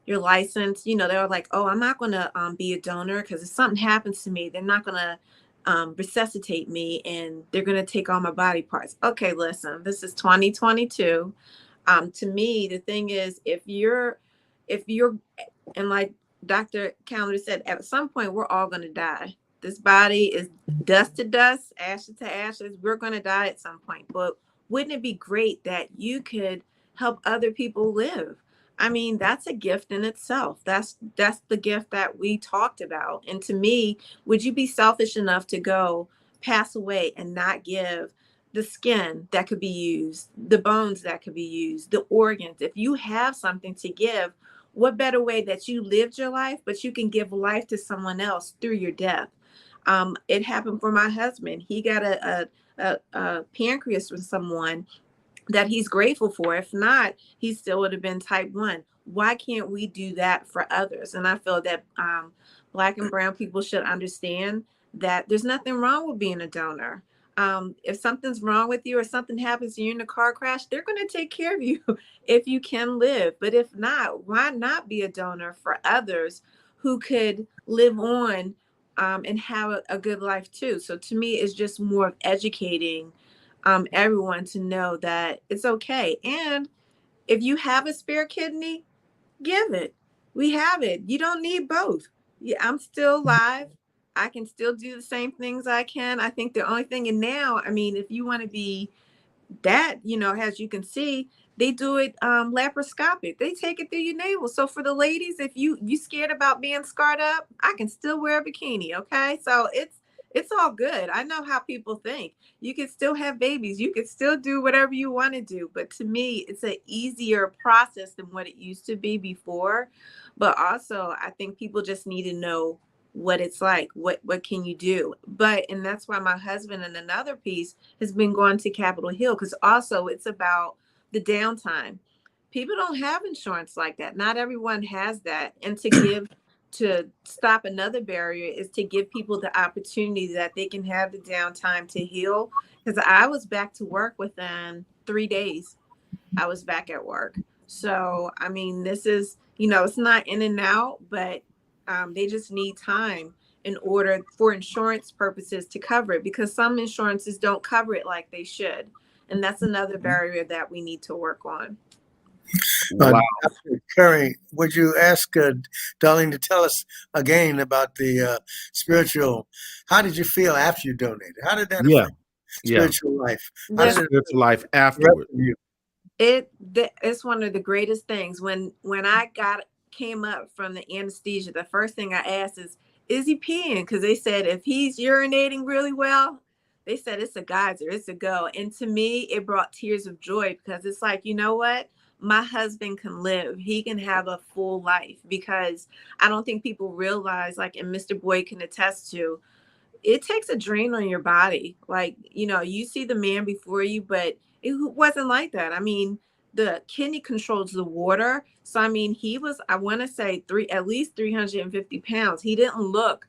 your license, they're like, oh, I'm not going to be a donor, because if something happens to me, they're not going to resuscitate me, and they're going to take all my body parts. Okay, listen, this is 2022. To me, the thing is, if you're, and like Dr. Callender said, at some point, we're all going to die. This body is dust to dust, ashes to ashes. We're going to die at some point. But wouldn't it be great that you could help other people live? I mean, that's a gift in itself. That's the gift that we talked about. And to me, would you be selfish enough to go pass away and not give the skin that could be used, the bones that could be used, the organs? If you have something to give, what better way that you lived your life, but you can give life to someone else through your death? It happened for my husband. He got a pancreas from someone that he's grateful for. If not, he still would have been type 1. Why can't we do that for others? And I feel that Black and Brown people should understand that there's nothing wrong with being a donor. If something's wrong with you or something happens to you in a car crash, they're going to take care of you if you can live. But if not, why not be a donor for others who could live on and have a good life too? So to me, it's just more of educating everyone to know that it's okay. And if you have a spare kidney, give it. We have it. You don't need both. Yeah, I'm still alive. I can still do the same things I can. I think the only thing, and now, I mean, if you want to be that, as you can see, they do it laparoscopic. They take it through your navel. So for the ladies, if you scared about being scarred up, I can still wear a bikini. Okay, so it's all good. I know how people think. You can still have babies. You can still do whatever you want to do. But to me, it's an easier process than what it used to be before. But also, I think people just need to know what it's like. What can you do? And that's why my husband, and another piece, has been going to Capitol Hill, because also it's about the downtime. People don't have insurance like that. Not everyone has that. And to stop another barrier is to give people the opportunity that they can have the downtime to heal. Because I was back to work within 3 days. I was back at work. So, I mean, this is, it's not in and out, but they just need time in order for insurance purposes to cover it, because some insurances don't cover it like they should. And that's another barrier that we need to work on. Wow. Dr. Curry, would you ask Darlene to tell us again about the spiritual? How did you feel after you donated? How did that affect spiritual life? How did it spiritual life afterward? It's one of the greatest things. When I came up from the anesthesia, the first thing I asked is is he peeing? Because they said if he's urinating really well, they said it's a geyser, it's a go. And to me, it brought tears of joy because it's like, you know what? My husband can live. He can have a full life because I don't think people realize, like, and Mr. Boyd can attest to, it takes a drain on your body. Like, you know, you see the man before you, but it wasn't like that. I mean, the kidney controls the water. So, I mean, he was, I want to say at least 350 pounds. He didn't look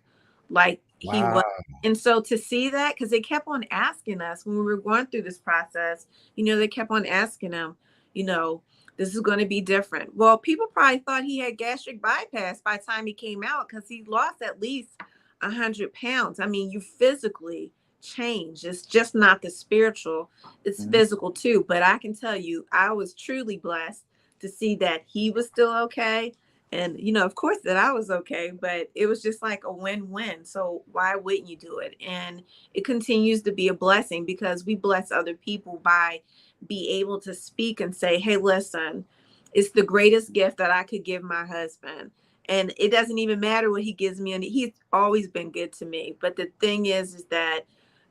like he Wow. was. And so to see that, because they kept on asking us when we were going through this process, you know, they kept on asking him, you know, this is going to be different. Well, people probably thought he had gastric bypass by the time he came out because he lost at least 100 pounds. I mean, you physically change. It's just not the spiritual, it's physical too. But I can tell you, I was truly blessed to see that he was still okay. And, you know, of course that I was okay, but it was just like a win-win. So why wouldn't you do it? And it continues to be a blessing because we bless other people by be able to speak and say, hey, listen, it's the greatest gift that I could give my husband. And it doesn't even matter what he gives me. And he's always been good to me. But the thing is that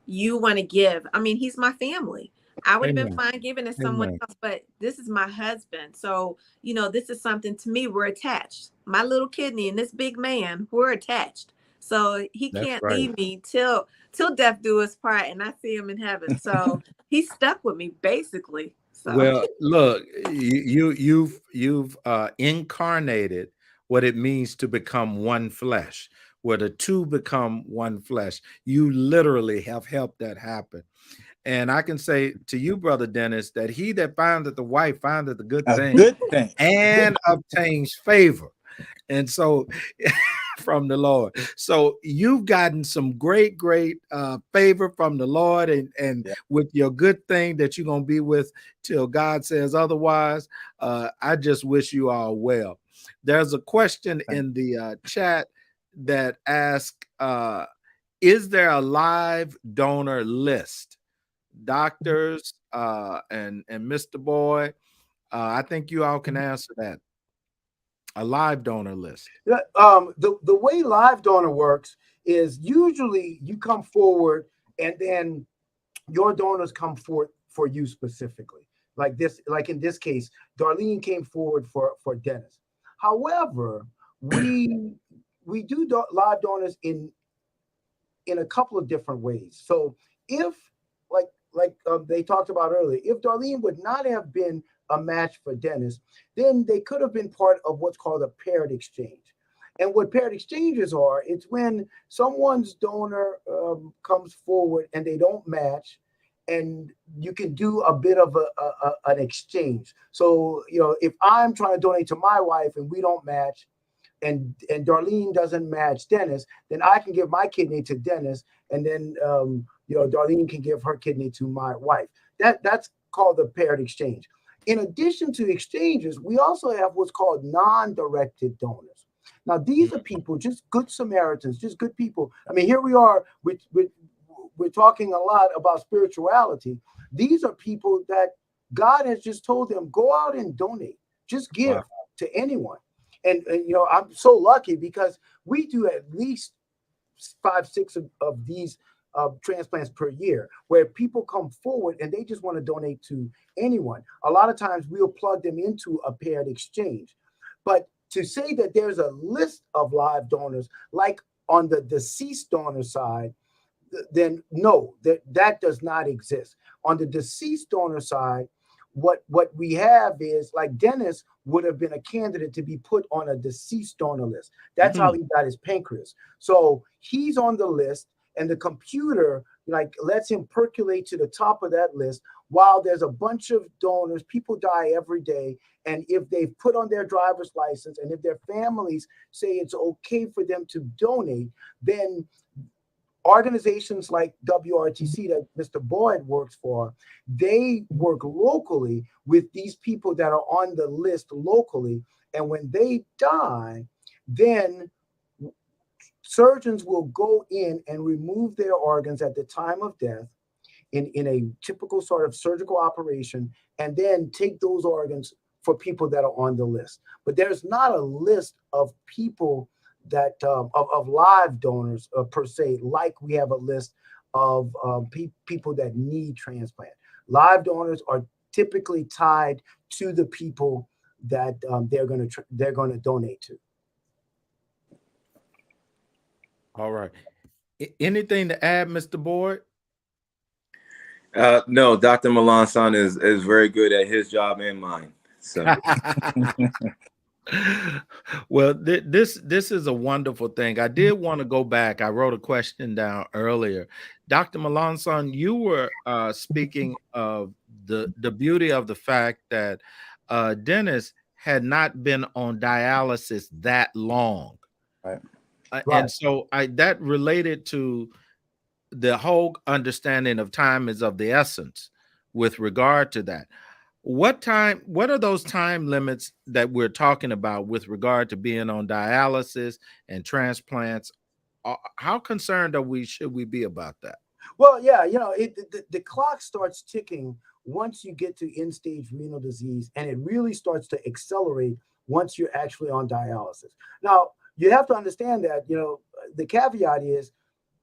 you want to give. I mean, he's my family. I would have been fine giving to someone else, but this is my husband. So, you know, this is something to me. We're attached. My little kidney and this big man, we're attached. So he can't leave me till death do us part, and I see him in heaven. So he's stuck with me basically. So Well, look, you've incarnated what it means to become one flesh, where the two become one flesh. You literally have helped that happen. And I can say to you, Brother Dennis, that he that findeth the wife findeth the good A thing good thing. and obtains favor. And so from the Lord. So you've gotten some great favor from the Lord, and with your good thing that you're going to be with till God says otherwise. I just wish you all well. There's a question in the chat that asks, is there a live donor list? Doctors and Mr. Boyd, I think you all can answer that. A live donor list. The way live donor works is usually you come forward and then your donors come forward for you specifically. Like in this case, Darlene came forward for Dennis. However, we do live donors in a couple of different ways. So if like they talked about earlier, if Darlene would not have been a match for Dennis, then they could have been part of what's called a paired exchange. And what paired exchanges are, it's when someone's donor comes forward and they don't match, and you can do a bit of an exchange. So, you know, if I'm trying to donate to my wife and we don't match, and Darlene doesn't match Dennis, then I can give my kidney to Dennis, and then you know, Darlene can give her kidney to my wife. That's called the paired exchange. In addition to exchanges, we also have what's called non-directed donors. Now, these are people, just good Samaritans, just good people. I mean, here we are, we're talking a lot about spirituality. These are people that God has just told them, go out and donate, just give to anyone. And you know, I'm so lucky because we do at least 5-6 of these transplants per year, where people come forward and they just want to donate to anyone. A lot of times we'll plug them into a paired exchange. But to say that there's a list of live donors, like on the deceased donor side, then no, that does not exist. On the deceased donor side, what we have is, like, Dennis would have been a candidate to be put on a deceased donor list. That's how he got his pancreas. So he's on the list, and the computer like lets him percolate to the top of that list while there's a bunch of donors. People die every day. And if they've put on their driver's license and if their families say it's okay for them to donate, then organizations like WRTC that Mr. Boyd works for, they work locally with these people that are on the list locally. And when they die, then surgeons will go in and remove their organs at the time of death in a typical sort of surgical operation, and then take those organs for people that are on the list. But there's not a list of people that of live donors per se, like we have a list of people that need transplant. Live donors are typically tied to the people that they're going to donate to. All right. Anything to add, Mr. Boyd? No, Dr. Melanson is very good at his job and mine. So Well, this is a wonderful thing. I did want to go back. I wrote a question down earlier. Dr. Melanson, you were speaking of the beauty of the fact that Dennis had not been on dialysis that long. Right. And so that related to the whole understanding of time is of the essence with regard to that. What are those time limits that we're talking about with regard to being on dialysis and transplants? How concerned should we be about that? Well, yeah, the clock starts ticking once you get to end-stage renal disease, and it really starts to accelerate once you're actually on dialysis. Now, you have to understand that, the caveat is,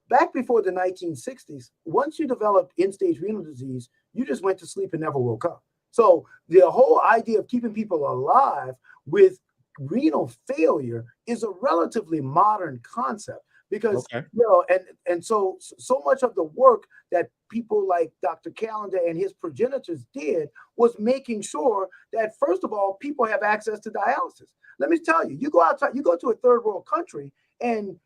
back before the 1960s, once you developed end-stage renal disease, you just went to sleep and never woke up. So the whole idea of keeping people alive with renal failure is a relatively modern concept because, so much of the work that people like Dr. Callender and his progenitors did was making sure that, first of all, people have access to dialysis. Let me tell you, you go outside, you go to a third world country, and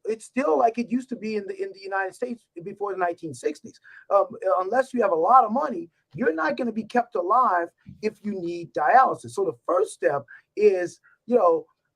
it's still like it used to be in the United States before the 1960s. Unless you have a lot of money, you're not going to be kept alive if you need dialysis. So the first step is,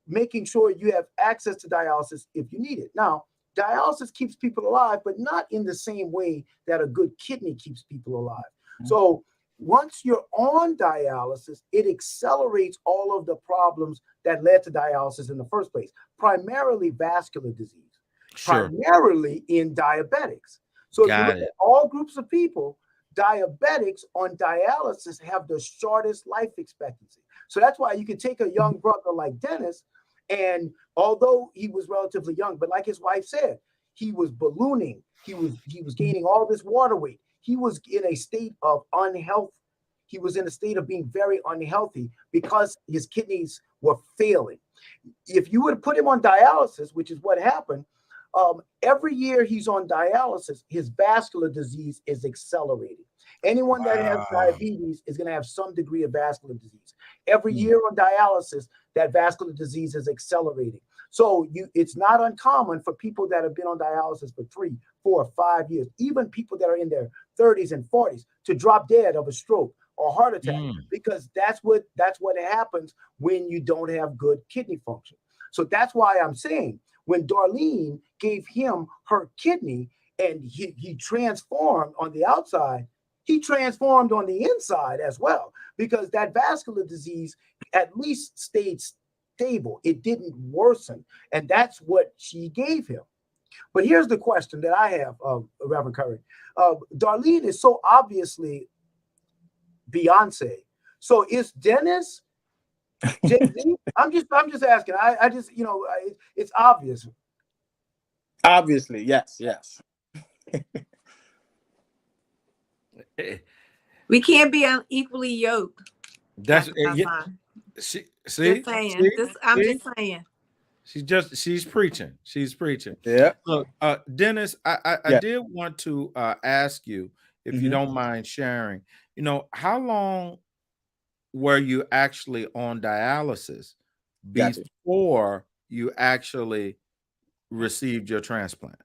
making sure you have access to dialysis if you need it. Now, dialysis keeps people alive, but not in the same way that a good kidney keeps people alive. Mm-hmm. So once you're on dialysis, it accelerates all of the problems that led to dialysis in the first place, primarily vascular disease, primarily in diabetics. So if you look at all groups of people, diabetics on dialysis have the shortest life expectancy. So that's why you can take a young brother like Dennis, and although he was relatively young, but like his wife said, he was ballooning. He was gaining all this water weight. He was in a state of unhealth. He was in a state of being very unhealthy because his kidneys were failing. If you would put him on dialysis, which is what happened, every year he's on dialysis, his vascular disease is accelerating. Anyone that has diabetes is going to have some degree of vascular disease. Every year on dialysis, that vascular disease is accelerating. So it's not uncommon for people that have been on dialysis for 3, 4, 5 years, even people that are in their 30s and 40s, to drop dead of a stroke or heart attack, because that's what happens when you don't have good kidney function. So that's why I'm saying, when Darlene gave him her kidney and he transformed on the outside, he transformed on the inside as well, because that vascular disease at least stayed stable. It didn't worsen. And that's what she gave him. But here's the question that I have, Reverend Curry. Darlene is so obviously Beyonce. So is Dennis Jay-Z? I'm just asking. I just, it's obvious. Obviously, yes. We can't be unequally yoked. That's See? I'm just saying. She's preaching. She's preaching. Yeah. Look, Dennis, I did want to ask you, if you don't mind sharing, how long were you actually on dialysis before you actually received your transplant?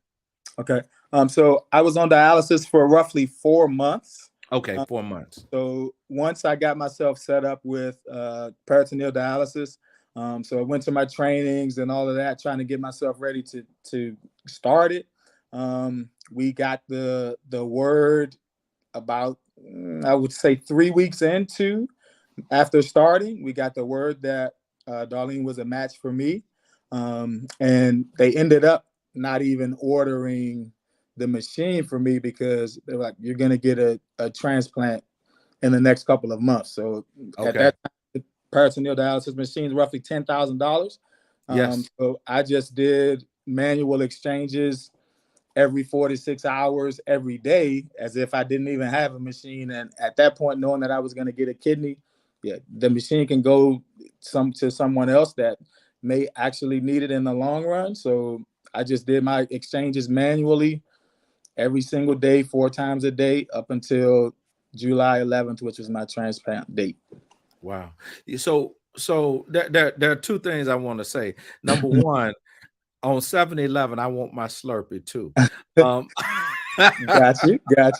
Okay. So I was on dialysis for roughly 4 months. Okay, 4 months. So once I got myself set up with peritoneal dialysis, so I went to my trainings and all of that, trying to get myself ready to start it. We got the word about, I would say, 3 weeks after starting, we got the word that Darlene was a match for me. And they ended up not even ordering the machine for me, because they're like, you're going to get a transplant in the next couple of months. So at that time, the peritoneal dialysis machine is roughly $10,000. Yes. So I just did manual exchanges every 4 to 6 hours every day, as if I didn't even have a machine. And at that point, knowing that I was going to get a kidney, yeah, the machine can go to someone else that may actually need it in the long run. So I just did my exchanges manually every single day, 4 times a day, up until July 11th, which was my transplant date. Wow. So there are two things I want to say. Number one, on 7-Eleven, I want my Slurpee too. Got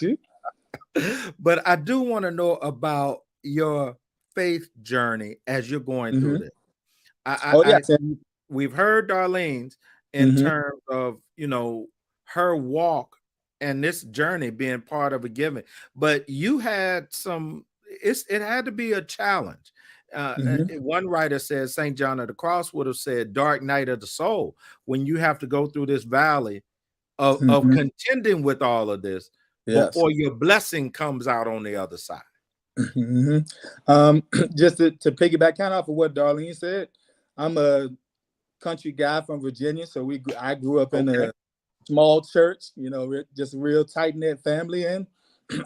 you. But I do want to know about your faith journey as you're going through this. Yes. We've heard Darlene's in terms of, her walk and this journey being part of a giving, but you had it had to be a challenge. One writer says St. John of the Cross would have said dark night of the soul, when you have to go through this valley of contending with all of this before your blessing comes out on the other side. Just to piggyback kind of off of what Darlene said, I'm a country guy from Virginia, so I grew up in a small church, just a real tight-knit family, and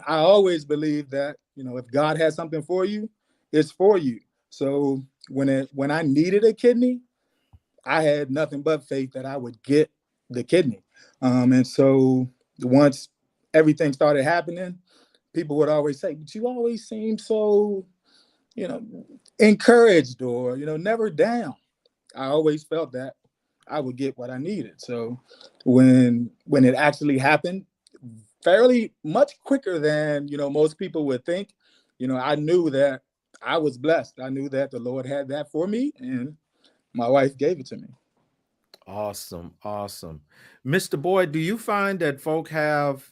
I always believed that, if God has something for you, it's for you. So when I needed a kidney, I had nothing but faith that I would get the kidney. And so once everything started happening, people would always say, but you always seem so, encouraged or, never down. I always felt that I would get what I needed. So when it actually happened, fairly much quicker than, most people would think, I knew that I was blessed. I knew that the Lord had that for me, and my wife gave it to me. Awesome. Mr. Boyd, do you find that folk have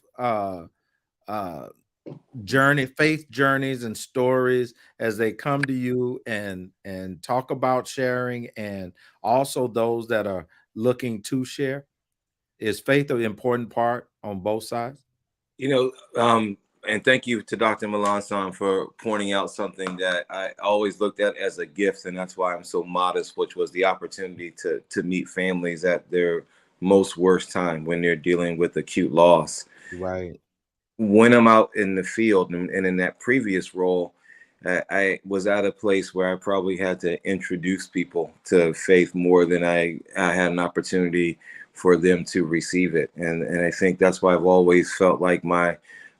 faith journeys and stories as they come to you and talk about sharing, and also those that are looking to share? Is faith an important part on both sides? And thank you to Dr. Melanson for pointing out something that I always looked at as a gift, and that's why I'm so modest, which was the opportunity to meet families at their most worst time when they're dealing with acute loss. Right. When I'm out in the field and in that previous role, I was at a place where I probably had to introduce people to faith more than I had an opportunity for them to receive it. And I think that's why I've always felt like my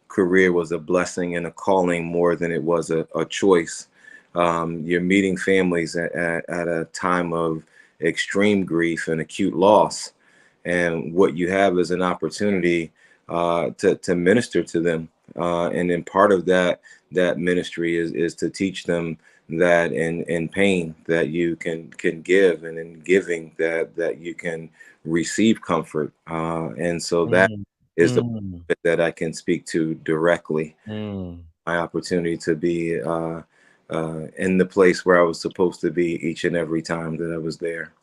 career was a blessing and a calling more than it was a choice. You're meeting families at a time of extreme grief and acute loss. And what you have is an opportunity to minister to them. And then part of that ministry is to teach them that in pain that you can give, and in giving that you can receive comfort. And so that is the benefit that I can speak to directly. My opportunity to be in the place where I was supposed to be each and every time that I was there.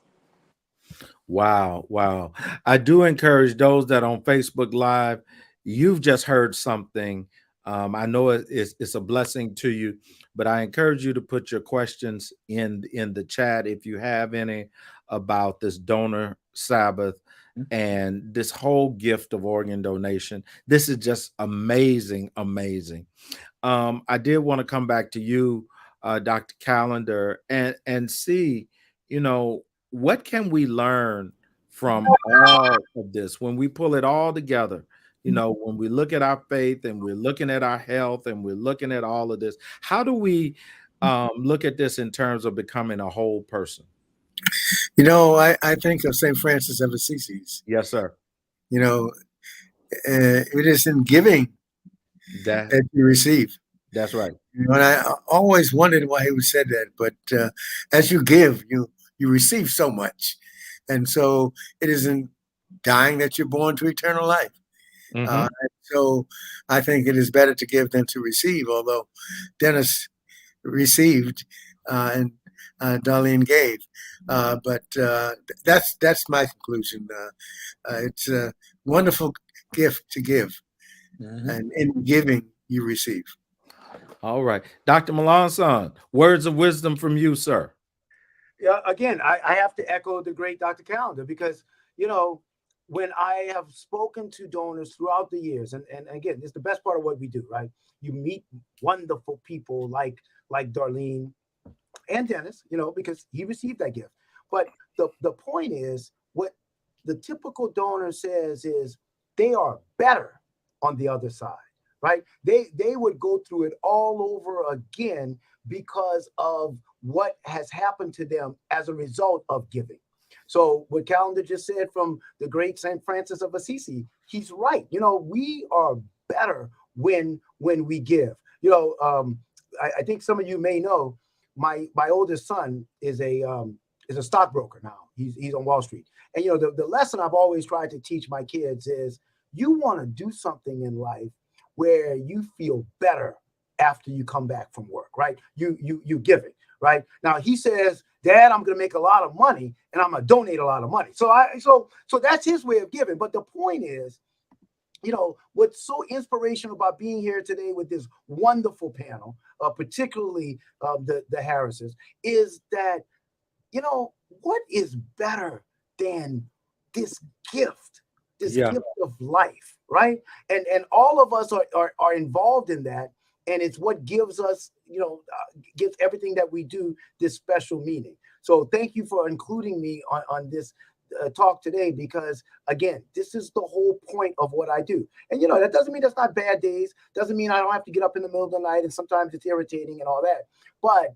Wow. I do encourage those that on Facebook Live, you've just heard something. I know it's a blessing to you, but I encourage you to put your questions in the chat if you have any about this donor Sabbath and this whole gift of organ donation. This is just amazing. I did want to come back to you, Dr. Callender, and see, what can we learn from all of this when we pull it all together? When we look at our faith and we're looking at our health and we're looking at all of this, how do we look at this in terms of becoming a whole person? I think of St. Francis of Assisi. Yes, sir. It is in giving that you receive. That's right. And I always wondered why he said that, but as you give, you receive so much. And so it isn't dying that you're born to eternal life. So I think it is better to give than to receive, although Dennis received and Darlene gave. But that's my conclusion. It's a wonderful gift to give. And in giving, you receive. All right. Dr. Melanson, words of wisdom from you, sir. Yeah, again, I have to echo the great Dr. Callender because, when I have spoken to donors throughout the years, and again, it's the best part of what we do, right? You meet wonderful people like Darlene and Dennis, because he received that gift. But the point is, what the typical donor says is they are better on the other side, right? They would go through it all over again because of what has happened to them as a result of giving. So what Callender just said from the great St. Francis of Assisi, he's right. We are better when we give. I think some of you may know my oldest son is a stockbroker now. He's on Wall Street. And the lesson I've always tried to teach my kids is you want to do something in life where you feel better after you come back from work, right? You give it, right? Now he says, Dad, I'm going to make a lot of money and I'm going to donate a lot of money. So that's his way of giving. But the point is, what's so inspirational about being here today with this wonderful panel, particularly the Harrises, is that, what is better than this gift, gift of life, right? And all of us are involved in that. And it's what gives us, gives everything that we do this special meaning. So thank you for including me on this talk today, because again, this is the whole point of what I do. And that doesn't mean that's not bad days, doesn't mean I don't have to get up in the middle of the night and sometimes it's irritating and all that, but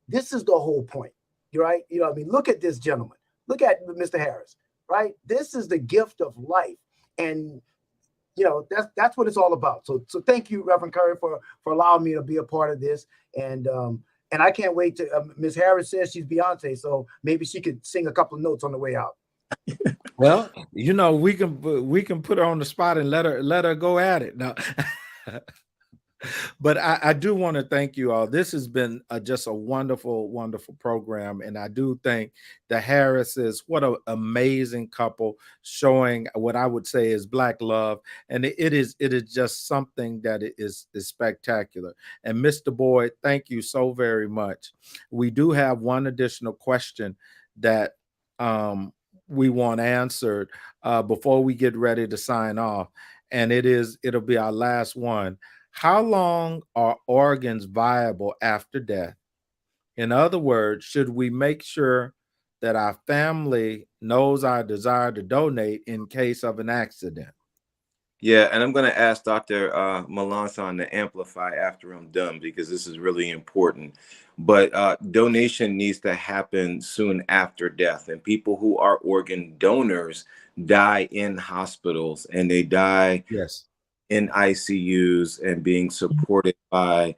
this is the whole point, right? Look at this gentleman, look at Mr. Harris, right? This is the gift of life, and that's what it's all about. So thank you, Reverend Curry, for allowing me to be a part of this, and I can't wait to Ms. Harris says she's Beyonce, so maybe she could sing a couple of notes on the way out. Well, we can put her on the spot and let her go at it now. But I do want to thank you all. This has been just a wonderful, wonderful program. And I do think the Harrises, what an amazing couple, showing what I would say is Black love. And it is just something that is spectacular. And Mr. Boyd, thank you so very much. We do have one additional question that we want answered before we get ready to sign off. And it'll be our last one. How long are organs viable after death? In other words, should we make sure that our family knows our desire to donate in case of an accident? Yeah, and I'm going to ask Dr. Melancon to amplify after I'm done, because this is really important. But donation needs to happen soon after death. And people who are organ donors die in hospitals, and they die in ICUs and being supported by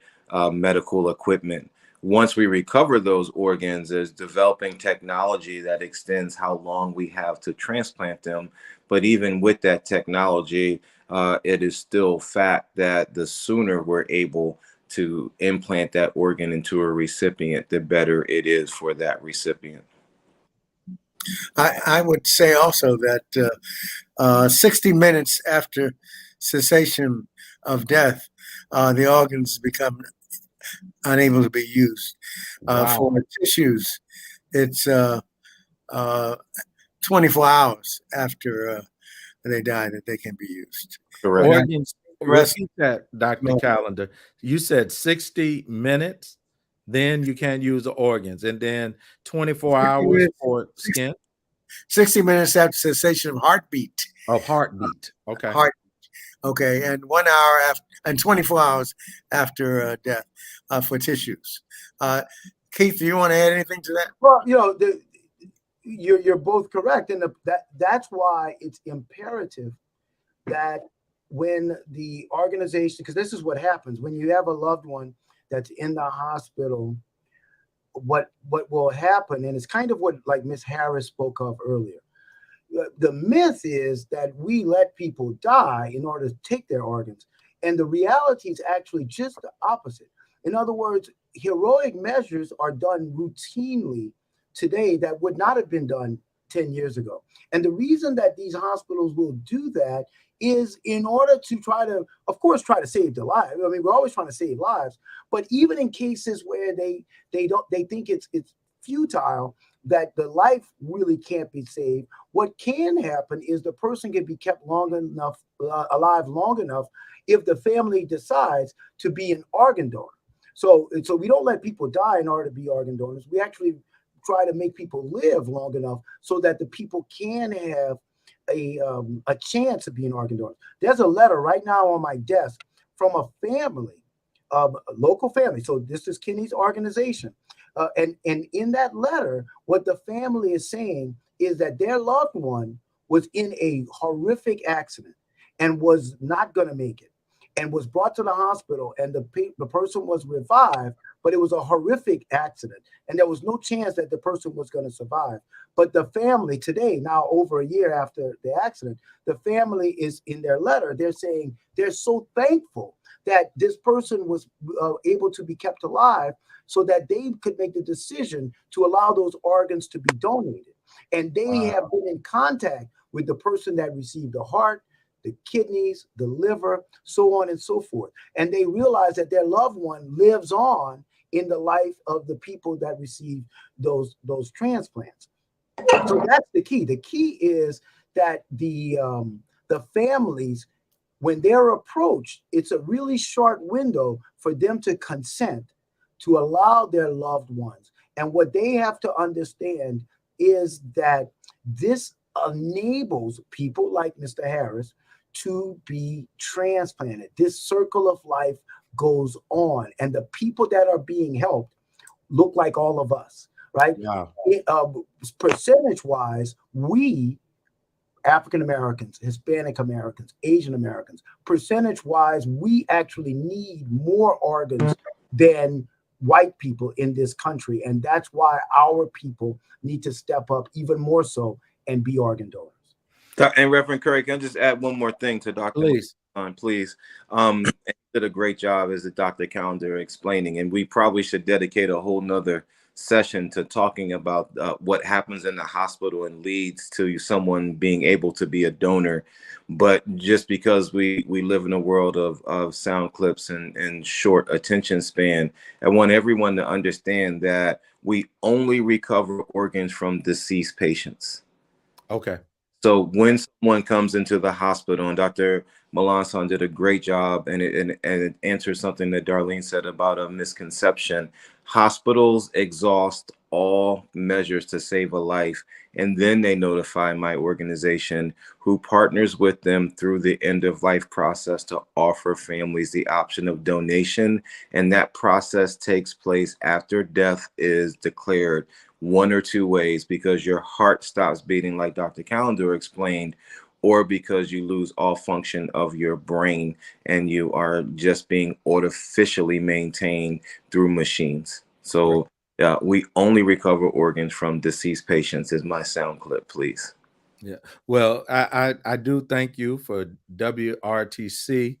medical equipment. Once we recover those organs, there's developing technology that extends how long we have to transplant them. But even with that technology, it is still fact that the sooner we're able to implant that organ into a recipient, the better it is for that recipient. I would say also that 60 minutes after cessation of death, the organs become unable to be used. For tissues, it's 24 hours after they die that they can be used. Correct. Organs, repeat that, Dr. Callender. You said 60 minutes, then you can't use the organs, and then 24 hours for skin? 60 minutes after cessation of heartbeat. Of heartbeat. Okay. Okay, and 1 hour after, and 24 hours after death for tissues. Keith, do you want to add anything to that? Well, you're both correct, and that's why it's imperative that when the organization, because this is what happens when you have a loved one that's in the hospital, what will happen, and it's kind of what like Ms. Harris spoke of earlier. The myth is that we let people die in order to take their organs. And the reality is actually just the opposite. In other words, heroic measures are done routinely today that would not have been done 10 years ago. And the reason that these hospitals will do that is in order to try to, of course, try to save the lives. We're always trying to save lives, but even in cases where they think it's futile, that the life really can't be saved. What can happen is the person can be kept long enough, alive long enough, if the family decides to be an organ donor. So we don't let people die in order to be organ donors. We actually try to make people live long enough so that the people can have a chance of being organ donors. There's a letter right now on my desk from a family, a local family. So this is Kenny's organization. And in that letter, what the family is saying is that their loved one was in a horrific accident and was not going to make it, and was brought to the hospital, and the person was revived, but it was a horrific accident, and there was no chance that the person was going to survive. But the family today, now over a year after the accident, the family is in their letter, they're saying they're so thankful that this person was able to be kept alive so that they could make the decision to allow those organs to be donated. And they have been in contact with the person that received the heart, the kidneys, the liver, so on and so forth. And they realize that their loved one lives on in the life of the people that receive those transplants. So that's the key. The key is that the families, when they're approached, it's a really short window for them to consent to allow their loved ones. And what they have to understand is that this enables people like Mr. Harris to be transplanted. This circle of life goes on, and the people that are being helped look like all of us, right? Wow. Percentage-wise, we African Americans, Hispanic Americans, Asian Americans, percentage-wise, we actually need more organs than white people in this country. And that's why our people need to step up even more so and be organ donors. And Reverend Curry, can I just add one more thing to Dr. Please. Please. Did a great job as the Dr. Calendar explaining, and we probably should dedicate a whole nother session to talking about what happens in the hospital and leads to someone being able to be a donor. But just because we live in a world of sound clips and short attention span, I want everyone to understand that we only recover organs from deceased patients. Okay. So when someone comes into the hospital, and Dr. Melanson did a great job, and it answers something that Darlene said about a misconception. Hospitals exhaust all measures to save a life, and then they notify my organization, who partners with them through the end of life process to offer families the option of donation. And that process takes place after death is declared, one or two ways: because your heart stops beating, like Dr. Calendar explained, or because you lose all function of your brain and you are just being artificially maintained through machines. So we only recover organs from deceased patients is my sound clip, please. Yeah. Well, I do thank you for WRTC.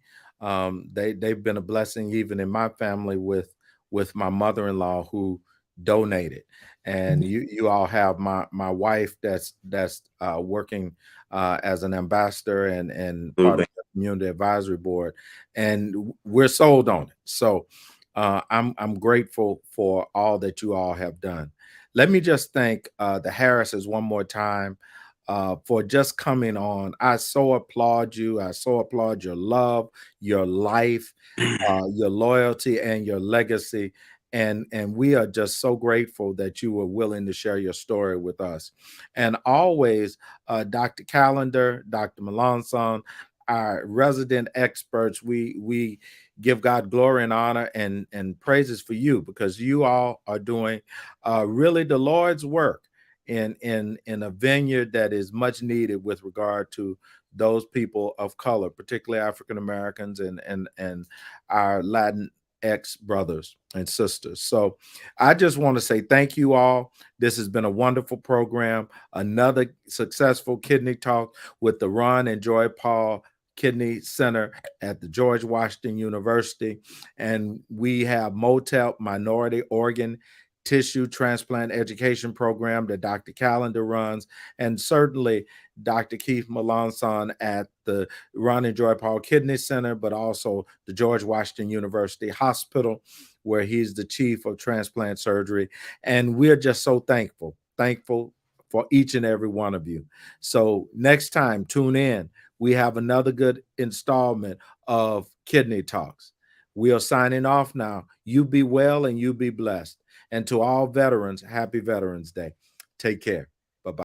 They've been a blessing even in my family with my mother-in-law who donated. And you all have my wife that's working as an ambassador and part of the community advisory board, and we're sold on it. So I'm grateful for all that you all have done. Let me just thank the Harrises one more time for just coming on. I so applaud you. I so applaud your love, your life, your loyalty, and your legacy. And we are just so grateful that you were willing to share your story with us. And always, Dr. Calendar, Dr. Melanson, our resident experts, we give God glory and honor and praises for you, because you all are doing really the Lord's work in a vineyard that is much needed with regard to those people of color, particularly African Americans and our Latinx brothers and sisters. So I just want to say thank you all. This has been a wonderful program, another successful Kidney Talk with the Ron and Joy Paul Kidney Center at the George Washington University. And we have MOTEP, Minority Organ tissue transplant education program that Dr. Callender runs, and certainly Dr. Keith Melanson at the Ron and Joy Paul Kidney Center, but also the George Washington University Hospital, where he's the chief of transplant surgery. And we're just so thankful for each and every one of you. So next time, tune in. We have another good installment of Kidney Talks. We are signing off now. You be well and you be blessed. And to all veterans, happy Veterans Day. Take care.